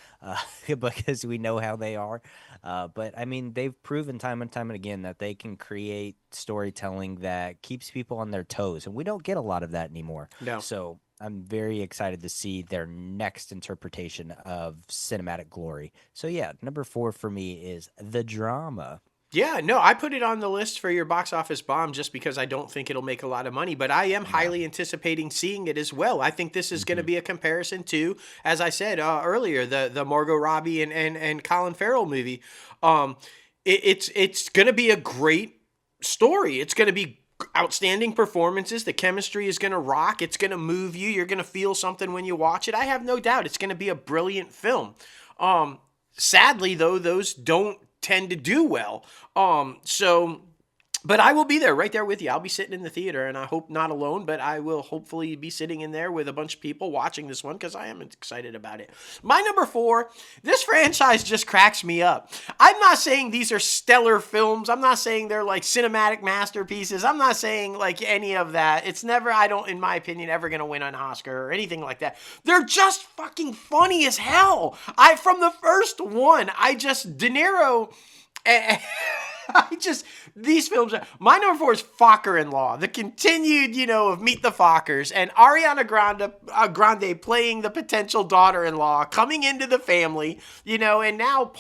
because we know how they are. But, I mean, they've proven time and time and again that they can create storytelling that keeps people on their toes, and we don't get a lot of that anymore. No. So I'm very excited to see their next interpretation of cinematic glory. So yeah, number 4 for me is The Drama. Yeah, no, I put it on the list for your box office bomb just because I don't think it'll make a lot of money, but I am highly anticipating seeing it as well. I think this is going to be a comparison to, as I said earlier, the Margot Robbie and Colin Farrell movie. It's going to be a great story. It's going to be outstanding performances. The chemistry is going to rock. It's going to move you. You're going to feel something when you watch it. I have no doubt it's going to be a brilliant film. Sadly, though, those don't tend to do well. But I will be there, right there with you. I'll be sitting in the theater, and I hope not alone, but I will hopefully be sitting in there with a bunch of people watching this one because I am excited about it. My number 4, this franchise just cracks me up. I'm not saying these are stellar films. I'm not saying they're like cinematic masterpieces. I'm not saying like any of that. It's never, in my opinion, ever going to win an Oscar or anything like that. They're just fucking funny as hell. From the first one, De Niro... these films my number 4 is Focker-in-Law, the continued, of Meet the Fockers, and Ariana Grande playing the potential daughter-in-law coming into the family, and now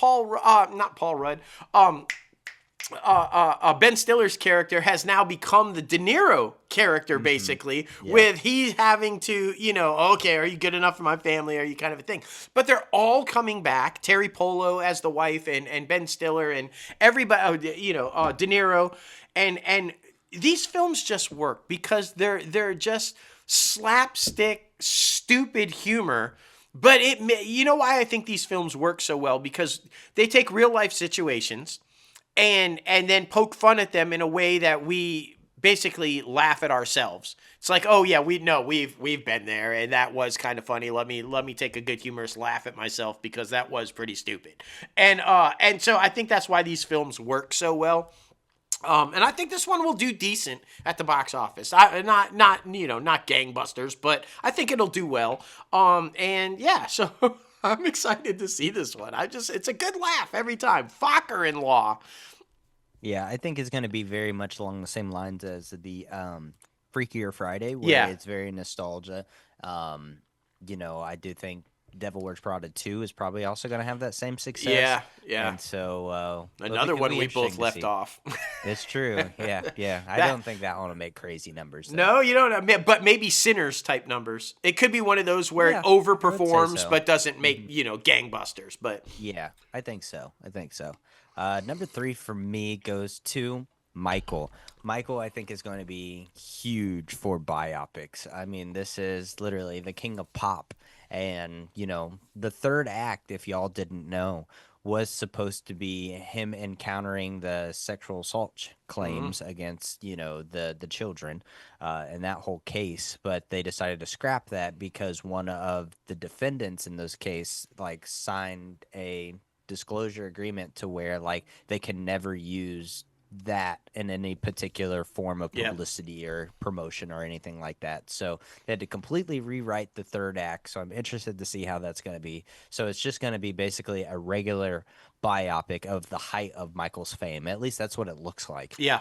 Ben Stiller's character has now become the De Niro character, basically, with he's having to, okay, are you good enough for my family? Are you kind of a thing? But they're all coming back. Terry Polo as the wife and Ben Stiller and everybody, De Niro. And these films just work because they're just slapstick, stupid humor. But you know why I think these films work so well? Because they take real life situations and then poke fun at them in a way that we basically laugh at ourselves. It's like, oh yeah, we've been there, and that was kind of funny. Let me take a good humorous laugh at myself because that was pretty stupid. And so I think that's why these films work so well. And I think this one will do decent at the box office. Not gangbusters, but I think it'll do well. And yeah, so I'm excited to see this one. It's a good laugh every time. Focker-in-Law. Yeah, I think it's going to be very much along the same lines as the Freakier Friday, where Yeah. it's very nostalgia. I do think Devil Wears Prada 2 is probably also going to have that same success. Yeah. And so Another one we both left see. off. It's true. Yeah. I That- don't think that one will make crazy numbers. Though. No, you don't. But maybe Sinners type numbers. It could be one of those where Yeah, it I would say overperforms so. but doesn't make gangbusters. But Yeah, I think so. Number 3 for me goes to Michael. Michael, I think, is going to be huge for biopics. I mean, this is literally the king of pop. And, the third act, if y'all didn't know, was supposed to be him encountering the sexual assault claims against, the children in that whole case. But they decided to scrap that because one of the defendants in those case, signed a disclosure agreement to where, they can never use that in any particular form of publicity or promotion or anything like that. So they had to completely rewrite the third act. So I'm interested to see how that's going to be. So it's just going to be basically a regular biopic of the height of Michael's fame. At least that's what it looks like. Yeah.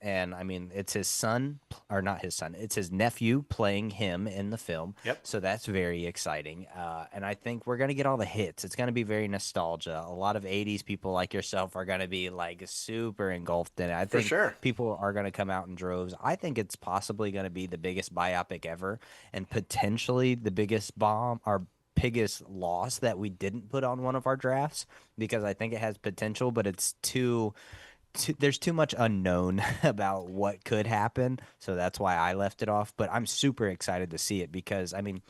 And I mean, it's his son, or not his son, it's his nephew playing him in the film. Yep. So that's very exciting. And I think we're going to get all the hits. It's going to be very nostalgia. A lot of 80s people like yourself are going to be super engulfed in it. I think sure. people are going to come out in droves. I think it's possibly going to be the biggest biopic ever and potentially the biggest bomb or biggest loss that we didn't put on one of our drafts, because I think it has potential, but it's there's too much unknown about what could happen. So that's why I left it off. But I'm super excited to see it because, I mean,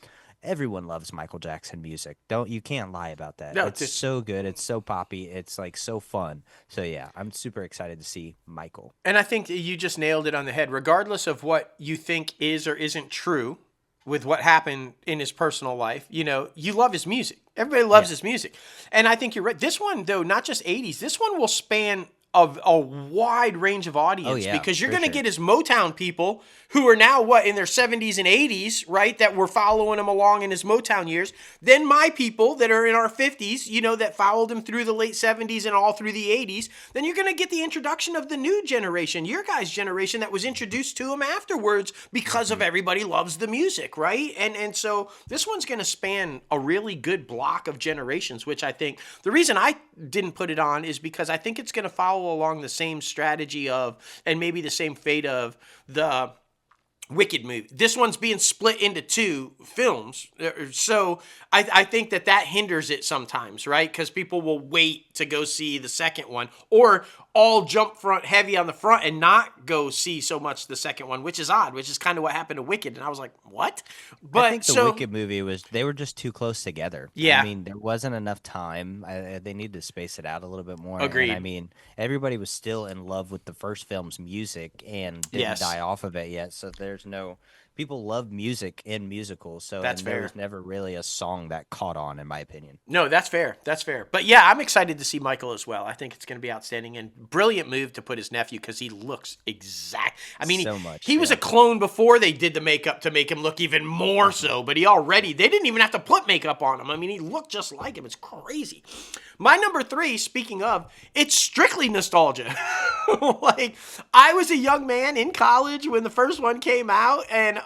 everyone loves Michael Jackson music. You can't lie about that. No, it's so good. It's so poppy. It's so fun. So yeah, I'm super excited to see Michael. And I think you just nailed it on the head. Regardless of what you think is or isn't true with what happened in his personal life, you love his music. Everybody loves his music. And I think you're right. This one, though, not just 80s, this one will span a wide range of audience because you're going to get his Motown people who are now in their 70s and 80s, right, that were following him along in his Motown years. Then my people that are in our 50s, that followed him through the late 70s and all through the 80s. Then you're going to get the introduction of the new generation, your guys' generation that was introduced to him afterwards because of everybody loves the music, right? And so this one's going to span a really good block of generations, which I think the reason I didn't put it on is because I think it's going to follow along the same strategy of, and maybe the same fate of the Wicked movie. This one's being split into 2 films. So I think that hinders it sometimes, right? Because people will wait to go see the second one or all jump front heavy on the front and not go see so much the second one, which is odd, which is kind of what happened to Wicked. And I was like, what? But I think the Wicked movie they were just too close together. Yeah. I mean, there wasn't enough time. They needed to space it out a little bit more. Agreed. And I mean, everybody was still in love with the first film's music and didn't die off of it yet. So people love music in musicals. So that's fair. There was never really a song that caught on, in my opinion. No, that's fair. That's fair. But yeah, I'm excited to see Michael as well. I think it's going to be outstanding and brilliant move to put his nephew because he looks exact. I mean, he was a clone before they did the makeup to make him look even more so, but they didn't even have to put makeup on him. I mean, he looked just like him. It's crazy. My number 3, speaking of, it's strictly nostalgia. I was a young man in college when the first one came out, and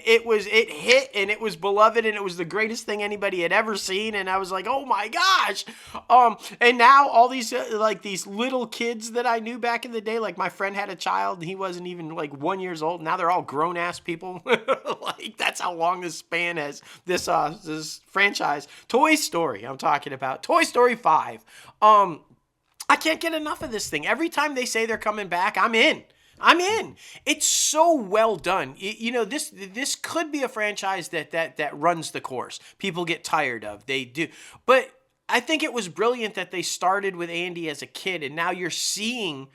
it hit, and it was beloved, and it was the greatest thing anybody had ever seen, and I was like, oh my gosh. And now all these these little kids that I knew back in the day, like my friend had a child, and he wasn't even 1 year old. Now they're all grown ass people. That's how long this span has this franchise. Toy Story, I'm talking about. Toy Story 5. I can't get enough of this thing. Every time they say they're coming back, I'm in. It's so well done. This could be a franchise that runs the course. People get tired of. They do. But I think it was brilliant that they started with Andy as a kid, and now you're seeing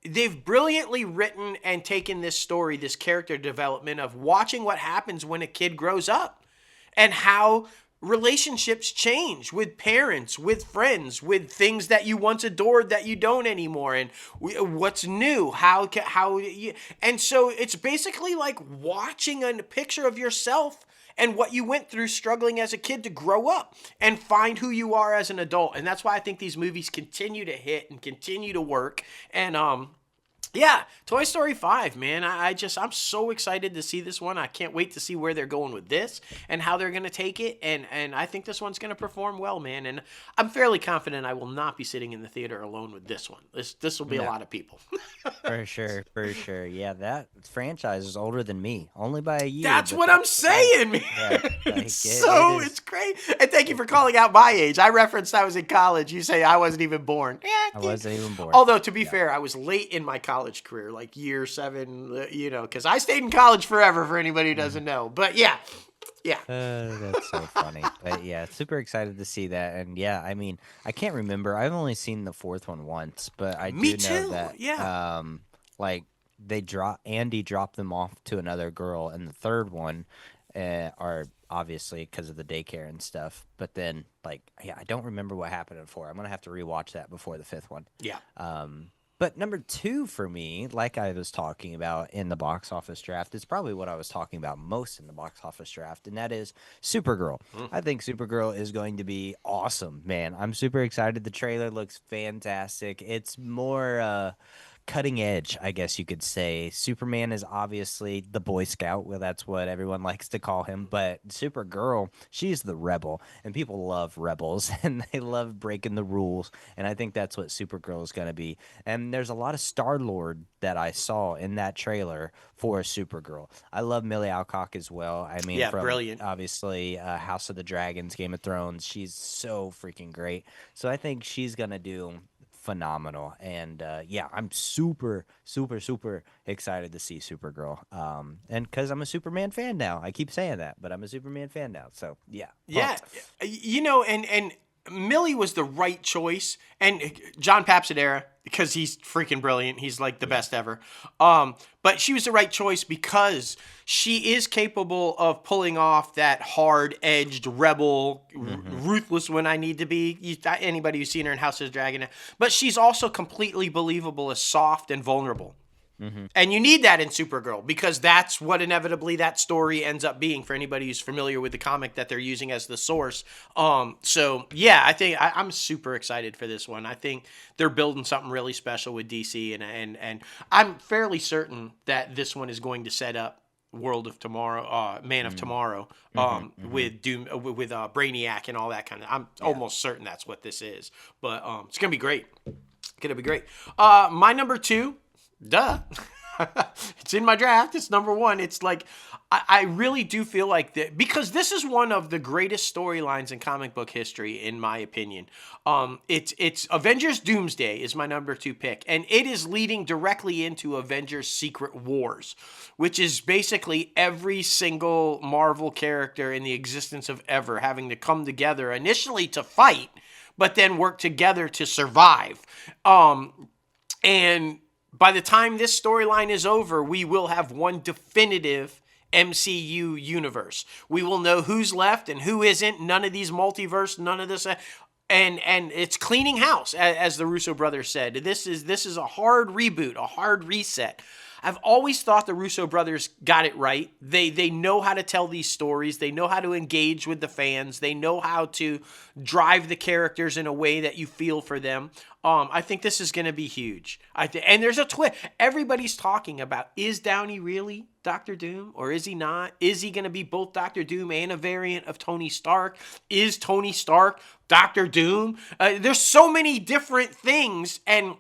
they've brilliantly written and taken this story, this character development of watching what happens when a kid grows up and how relationships change with parents, with friends, with things that you once adored that you don't anymore, and what's new, and so it's basically like watching a picture of yourself and what you went through struggling as a kid to grow up and find who you are as an adult. And that's why I think these movies continue to hit and continue to work. And Yeah, Toy Story 5, man. I'm so excited to see this one. I can't wait to see where they're going with this and how they're going to take it. And I think this one's going to perform well, man. And I'm fairly confident I will not be sitting in the theater alone with this one. This will be a lot of people. For sure, for sure. Yeah, that franchise is older than me, only by a year. That's but what I'm saying, man. Yeah, like, It's great. And thank you for calling out my age. I referenced I was in college. You say I wasn't even born. I wasn't even born. Although, to be fair, I was late in my college career, like year 7, because I stayed in college forever, for anybody who doesn't know. But yeah. That's so funny. But yeah, super excited to see that. And yeah, I mean, I can't remember. I've only seen the fourth one once, but I Me do know too, that yeah. like Andy dropped them off to another girl, and the third one are obviously because of the daycare and stuff. But then I don't remember what happened in 4. I'm gonna have to rewatch that before the 5th one. Yeah. But number 2 for me, like I was talking about in the box office draft, is probably what I was talking about most in the box office draft, and that is Supergirl. I think Supergirl is going to be awesome, man. I'm super excited. The trailer looks fantastic. It's more cutting edge, I guess you could say. Superman is obviously the Boy Scout. Well, that's what everyone likes to call him. But Supergirl, she's the rebel, and people love rebels, and they love breaking the rules. And I think that's what Supergirl is going to be. And there's a lot of Star-Lord that I saw in that trailer for Supergirl. I love Millie Alcock as well. I mean, from brilliant. obviously House of the Dragons, Game of Thrones. She's so freaking great. So I think she's going to do phenomenal. And yeah, I'm super excited to see Supergirl. And because I'm a Superman fan now. I keep saying that, but I'm a Superman fan now. So yeah. Yeah. And Millie was the right choice. And John Papsadera, because he's freaking brilliant. He's like the best ever. But she was the right choice because she is capable of pulling off that hard-edged rebel, ruthless when I need to be. Anybody who's seen her in House of the Dragon. But she's also completely believable as soft and vulnerable. And you need that in Supergirl because that's what inevitably that story ends up being for anybody who's familiar with the comic that they're using as the source. So yeah, I think I'm super excited for this one. I think they're building something really special with DC, and I'm fairly certain that this one is going to set up World of Tomorrow, Man of Tomorrow, with Doom, with Brainiac and all that kind of. I'm almost certain that's what this is, but it's gonna be great. Gonna be great. My number 2. Duh. It's in my draft. It's number 1. It's like, I really do feel like that because this is one of the greatest storylines in comic book history, in my opinion. It's Avengers Doomsday is my number 2 pick, and it is leading directly into Avengers Secret Wars, which is basically every single Marvel character in the existence of ever having to come together initially to fight, but then work together to survive. And by the time this storyline is over, we will have one definitive MCU universe. We will know who's left and who isn't. None of these multiverse, none of this. And it's cleaning house, as the Russo brothers said. This is a hard reboot, a hard reset. I've always thought the Russo brothers got it right. They know how to tell these stories. They know how to engage with the fans. They know how to drive the characters in a way that you feel for them. I think this is going to be huge. And there's a twist. Everybody's talking about, is Downey really Dr. Doom or is he not? Is he going to be both Dr. Doom and a variant of Tony Stark? Is Tony Stark Dr. Doom? There's so many different things, and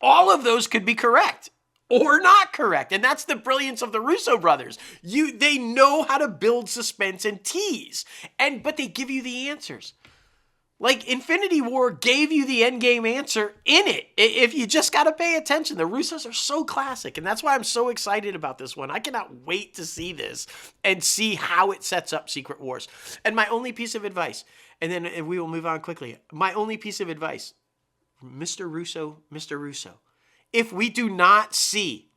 all of those could be correct or not correct. And that's the brilliance of the Russo brothers. They know how to build suspense and tease, but they give you the answers. Like, Infinity War gave you the endgame answer in it. If you just got to pay attention. The Russos are so classic, and that's why I'm so excited about this one. I cannot wait to see this and see how it sets up Secret Wars. And my only piece of advice, and then we will move on quickly. My only piece of advice, Mr. Russo, if we do not see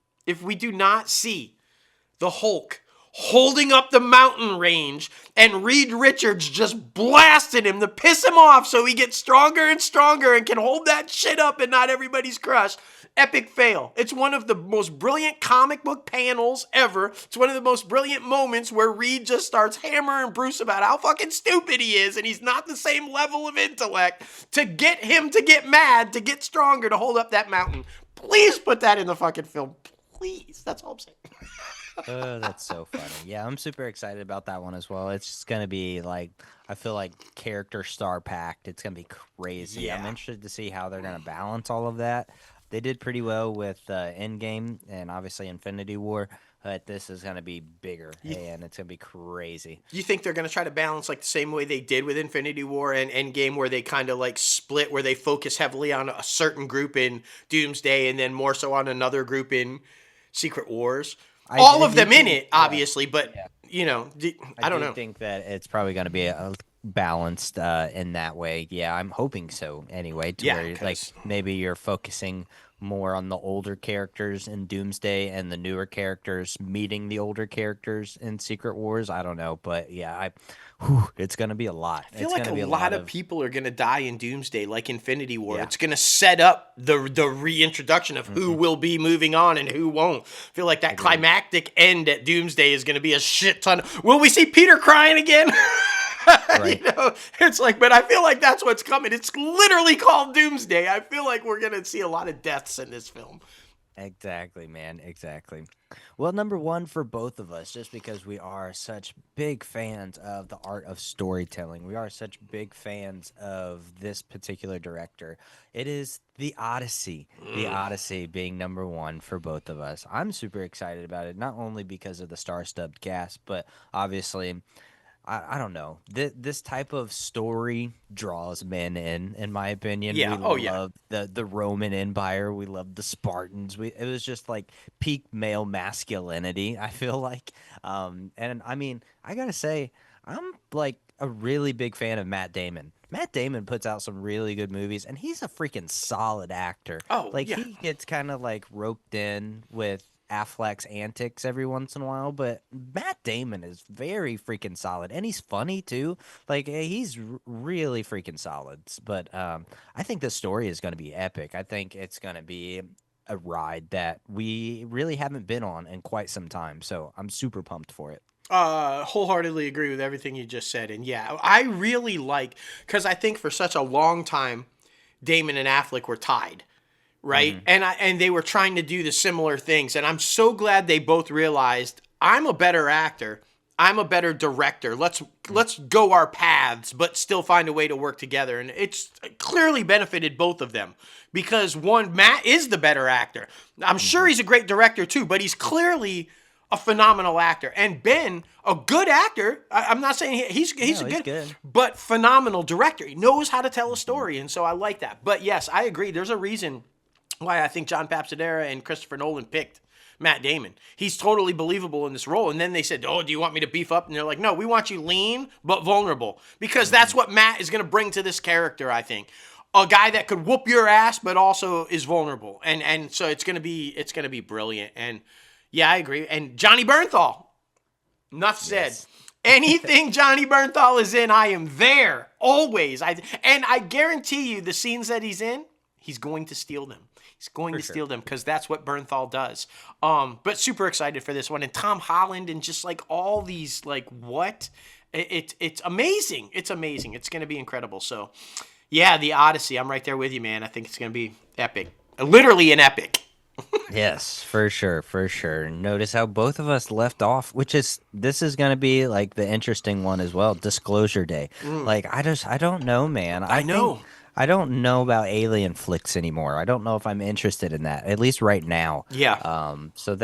the Hulk holding up the mountain range and Reed Richards just blasted him to piss him off so he gets stronger and stronger and can hold that shit up and not everybody's crushed, epic fail. It's one of the most brilliant comic book panels ever. It's one of the most brilliant moments where Reed just starts hammering Bruce about how fucking stupid he is and he's not the same level of intellect to get him to get mad, to get stronger, to hold up that mountain. Please put that in the fucking film. Please. That's all I'm saying. That's so funny. Yeah, I'm super excited about that one as well. It's just gonna be like, I feel like character star packed. It's gonna be crazy. Yeah. I'm interested to see how they're gonna balance all of that. They did pretty well with Endgame and obviously Infinity War, but this is gonna be bigger and it's gonna be crazy. You think they're going to try to balance like the same way they did with Infinity War and Endgame, where they kind of like split, where they focus heavily on a certain group in Doomsday and then more so on another group in Secret Wars? All of them in it, obviously, but you know, I don't know. I think that it's probably going to be balanced in that way. Yeah, I'm hoping so. Anyway, to where like maybe you're focusing more on the older characters in Doomsday and the newer characters meeting the older characters in Secret Wars. I don't know, but yeah, it's going to be a lot. I feel like a lot of people are going to die in Doomsday, like Infinity War. Yeah. It's going to set up the reintroduction of who will be moving on and who won't. I feel like that climactic end at Doomsday is going to be a shit ton. Will we see Peter crying again? Right. You know, it's like, but I feel like that's what's coming. It's literally called Doomsday. I feel like we're going to see a lot of deaths in this film. Exactly, man. Exactly. Well, number one for both of us, just because we are such big fans of the art of storytelling. We are such big fans of this particular director. It is the Odyssey. The Odyssey being number one for both of us. I'm super excited about it, not only because of the star-studded cast, but obviously, I don't know. This type of story draws men in my opinion. Yeah. We love the Roman Empire. We love the Spartans. It was just like peak male masculinity, I feel like. And I mean, I gotta say, I'm like a really big fan of Matt Damon. Matt Damon puts out some really good movies, and he's a freaking solid actor. Oh, like he gets kind of like roped in with Affleck's antics every once in a while, but Matt Damon is very freaking solid, and he's funny too. Like he's really freaking solid. But I think this story is going to be epic. I think it's going to be a ride that we really haven't been on in quite some time. So I'm super pumped for it. Wholeheartedly agree with everything you just said, and yeah, I really like, because I think for such a long time, Damon and Affleck were tied. Right. And they were trying to do the similar things. And I'm so glad they both realized I'm a better actor. I'm a better director. Let's go our paths, but still find a way to work together. And it's clearly benefited both of them because Matt is the better actor. I'm sure he's a great director too, but he's clearly a phenomenal actor. And Ben, a good actor. I'm not saying he's good, but phenomenal director. He knows how to tell a story. And so I like that. But yes, I agree. There's a reason why I think John Papsadera and Christopher Nolan picked Matt Damon. He's totally believable in this role. And then they said, oh, do you want me to beef up? And they're like, no, we want you lean but vulnerable. Because that's what Matt is going to bring to this character, I think. A guy that could whoop your ass but also is vulnerable. And so it's going to be brilliant. And yeah, I agree. And Johnny Bernthal. Enough said. Yes. Anything Johnny Bernthal is in, I am there. Always. And I guarantee you the scenes that he's in, he's going to steal them. He's going to steal them because that's what Bernthal does. But super excited for this one. And Tom Holland and just like all these, like what? It's amazing. It's amazing. It's going to be incredible. So yeah, the Odyssey. I'm right there with you, man. I think it's going to be epic. Literally an epic. Yes, for sure, for sure. Notice how both of us left off, this is going to be like the interesting one as well. Disclosure Day. Like I don't know, man. I know. I don't know about alien flicks anymore. I don't know if I'm interested in that, at least right now. Yeah. So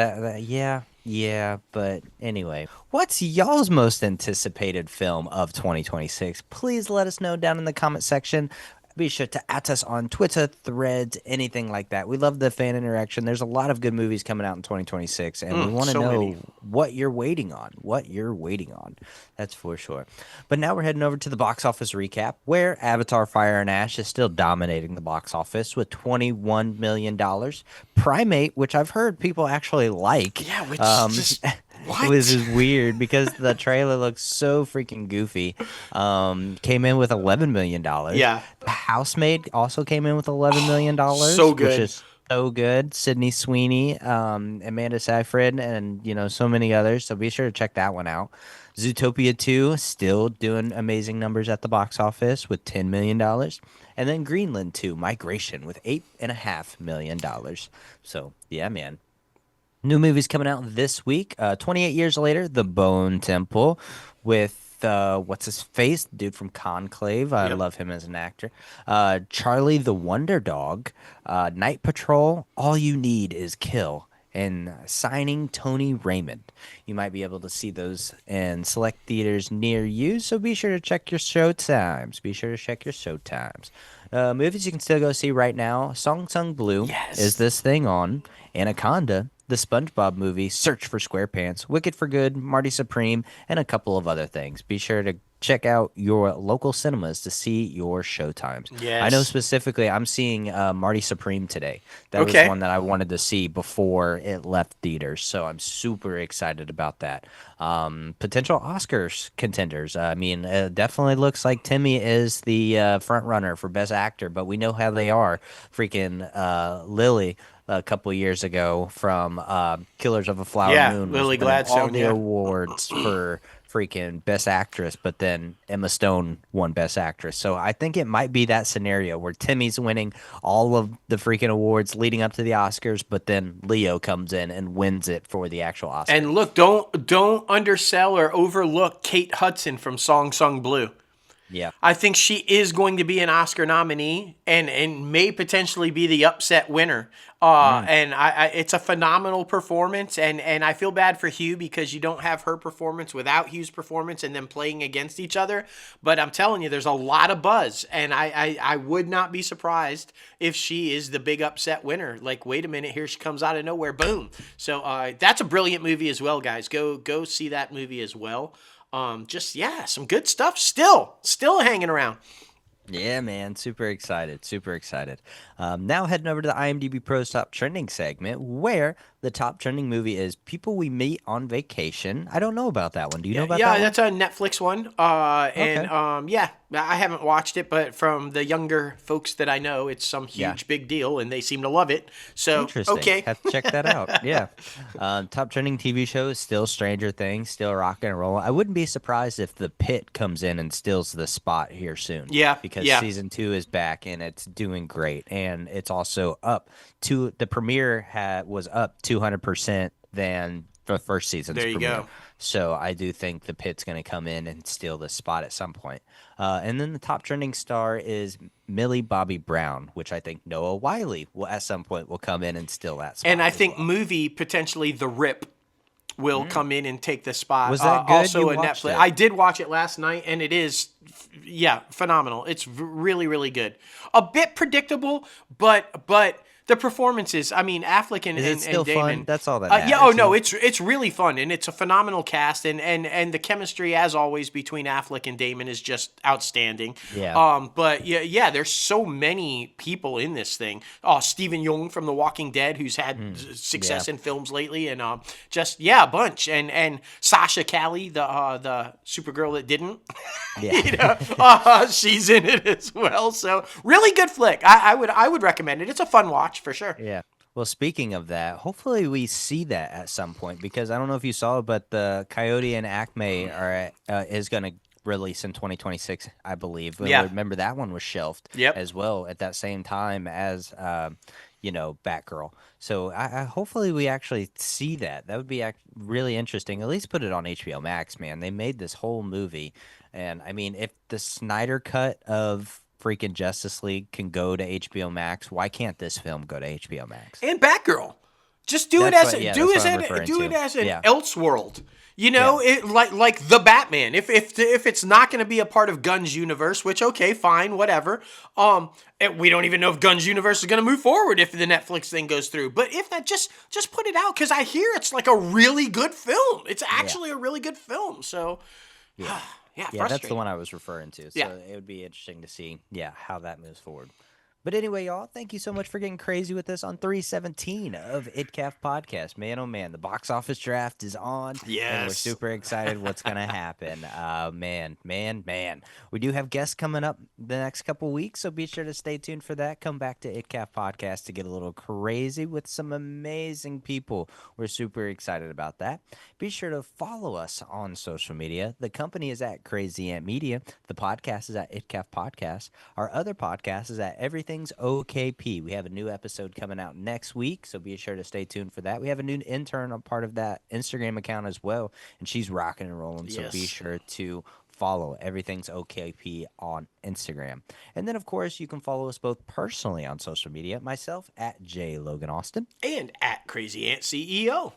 yeah. But anyway, what's y'all's most anticipated film of 2026? Please let us know down in the comment section. Be sure to @ us on Twitter, Threads, anything like that. We love the fan interaction. There's a lot of good movies coming out in 2026, and we want to know what you're waiting on. That's for sure. But now we're heading over to the box office recap, where Avatar: Fire and Ash is still dominating the box office with $21 million. Primate, which I've heard people actually like. Yeah, which just... What? This is weird because the trailer looks so freaking goofy. Came in with $11 million. Yeah. The Housemaid also came in with $11 million. So good. so good. Sydney Sweeney, Amanda Seyfried, and so many others. So be sure to check that one out. Zootopia 2 still doing amazing numbers at the box office with $10 million, and then Greenland 2 Migration with $8.5 million. So yeah, man. New movies coming out this week. 28 years later, The Bone Temple with what's his face? Dude from Conclave. I Yep. love him as an actor. Charlie the Wonder Dog. Night Patrol. All You Need Is Kill. And Signing Tony Raymond. You might be able to see those in select theaters near you, so be sure to check your show times. Movies you can still go see right now. Song Sung Blue. Yes. Is This Thing On? Anaconda, the SpongeBob movie, Search for SquarePants, Wicked for Good, Marty Supreme, and a couple of other things. Be sure to check out your local cinemas to see your showtimes. I know Yes. specifically I'm seeing Marty Supreme today. That was Okay. one that I wanted to see before it left theaters, so I'm super excited about that. Potential Oscars contenders. I mean, it definitely looks like Timmy is the front runner for Best Actor, but we know how they are. Freaking Lily a couple years ago from Killers of a Flower Yeah, Moon was Lily winning all Gladstone, the yeah. awards for freaking Best Actress, but then Emma Stone won Best Actress. So I think it might be that scenario where Timmy's winning all of the freaking awards leading up to the Oscars, but then Leo comes in and wins it for the actual Oscar. And look, don't undersell or overlook Kate Hudson from Song Sung Blue. Yeah. I think she is going to be an Oscar nominee and may potentially be the upset winner. And it's a phenomenal performance, and I feel bad for Hugh because you don't have her performance without Hugh's performance and them playing against each other. But I'm telling you, there's a lot of buzz, and I would not be surprised if she is the big upset winner. Like, wait a minute, here she comes out of nowhere, boom. So that's a brilliant movie as well, guys. Go see that movie as well. Some good stuff still hanging around. Yeah, man. Super excited. Now heading over to the IMDb Pros Top Trending segment, where the top trending movie is People We Meet on Vacation. I don't know about that one. Do you know about that one? That's a Netflix one. I haven't watched it, but from the younger folks that I know, it's some huge big deal, and they seem to love it. So Interesting. okay, Have to check that out. Yeah. Top trending TV show is still Stranger Things, still rocking and rolling. I wouldn't be surprised if The Pit comes in and steals the spot here soon. Yeah, Because yeah. season 2 is back and it's doing great. And it's also up to the premiere was up 200% than the first season's There you premiere. go. So I do think The Pit's going to come in and steal the spot at some point. And then the top trending star is Millie Bobby Brown, which I think Noah Wiley will at some point will come in and steal that spot. And I as think well. movie potentially The Rip will come in and take the spot. Was that good? Also You a watched Netflix. it. I did watch it last night, and it is, phenomenal. It's really, really good. A bit predictable, but the performances. I mean, Affleck and Is it and still Damon. fun? That's all that Yeah. matters. Oh no, it's really fun, and it's a phenomenal cast, and the chemistry, as always, between Affleck and Damon is just outstanding. Yeah. But there's so many people in this thing. Oh, Stephen Yeun from The Walking Dead, who's had success in films lately, and a bunch. And Sasha Callie, the Supergirl that didn't. Yeah. She's in it as well. So really good flick. I would recommend it. It's a fun watch for sure. Yeah. Well, speaking of that, hopefully we see that at some point because I don't know if you saw it, but the Coyote and Acme is going to release in 2026, I believe. Yeah. Remember that one was shelved as well at that same time as Batgirl. So I hopefully we actually see that. That would be really interesting. At least put it on HBO Max, man. They made this whole movie, and I mean, if the Snyder cut of freaking Justice League can go to HBO Max, why can't this film go to HBO Max? And Batgirl. Just do it That's as what- yeah, do that's it what I'm as referring do to. it as an Yeah. Elseworld. It like the Batman. If it's not going to be a part of Gunn's universe, which okay, fine, whatever. And we don't even know if Gunn's universe is going to move forward if the Netflix thing goes through. But if that, just put it out because I hear it's like a really good film. It's actually a really good film. So Yeah, that's the frustrating. one I was referring to. So Yeah. it would be interesting to see, how that moves forward. But anyway, y'all, thank you so much for getting crazy with us on 317 of ITCAF Podcast. Man, oh man, the box office draft is on, and we're Yes. super excited what's going to happen. Man. We do have guests coming up the next couple weeks, so be sure to stay tuned for that. Come back to ITCAF Podcast to get a little crazy with some amazing people. We're super excited about that. Be sure to follow us on social media. The company is at Crazy Ant Media. The podcast is at ITCAF Podcast. Our other podcast is at Everything's OKP. We have a new episode coming out next week, so be sure to stay tuned for that. We have a new intern on part of that Instagram account as well, and she's rocking and rolling, so be Yes. sure to follow Everything's OKP on Instagram. And then, of course, you can follow us both personally on social media. Myself at Logan Austin. And at Crazy Ant CEO.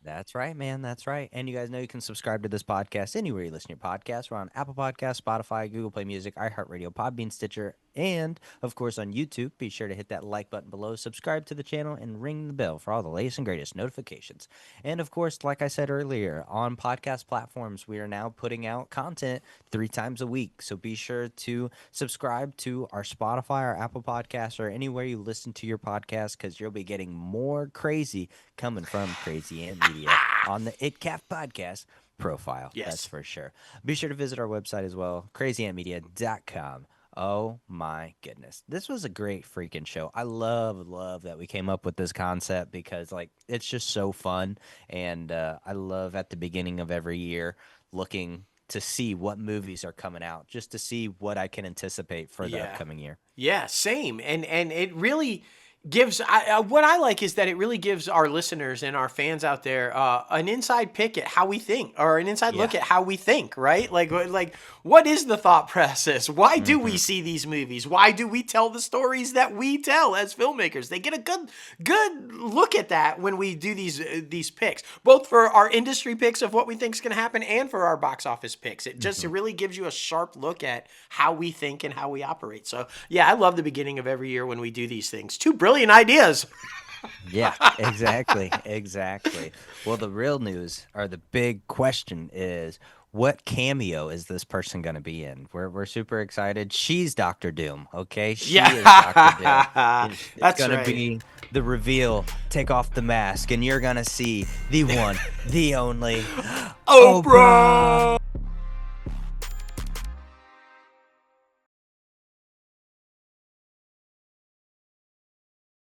That's right, man. That's right. And you guys know you can subscribe to this podcast anywhere you listen to your podcasts. We're on Apple Podcasts, Spotify, Google Play Music, iHeartRadio, Podbean, Stitcher, and, of course, on YouTube. Be sure to hit that like button below, subscribe to the channel, and ring the bell for all the latest and greatest notifications. And, of course, like I said earlier, on podcast platforms, we are now putting out content 3 times a week. So be sure to subscribe to our Spotify, our Apple Podcasts, or anywhere you listen to your podcast, because you'll be getting more crazy coming from Crazy Ant Media on the ITCAF Podcast profile. Yes. That's for sure. Be sure to visit our website as well, crazyantmedia.com. Oh my goodness. This was a great freaking show. I love that we came up with this concept because like it's just so fun. And I love at the beginning of every year looking to see what movies are coming out, just to see what I can anticipate for the upcoming year. Yeah, same. And it really gives what I like is that it really gives our listeners and our fans out there an inside pick at how we think, or an inside look at how we think, right? Like what is the thought process? Why do we see these movies? Why do we tell the stories that we tell as filmmakers? They get a good look at that when we do these picks, both for our industry picks of what we think is going to happen and for our box office picks. It just it really gives you a sharp look at how we think and how we operate. So yeah, I love the beginning of every year when we do these things. Two brilliant ideas. Yeah, exactly. Well, the real news, or the big question is, what cameo is this person going to be in? We're super excited. She's Dr. Doom, okay? She is Dr. Doom. It's That's going right. to be the reveal. Take off the mask, and you're going to see the one, the only Oprah!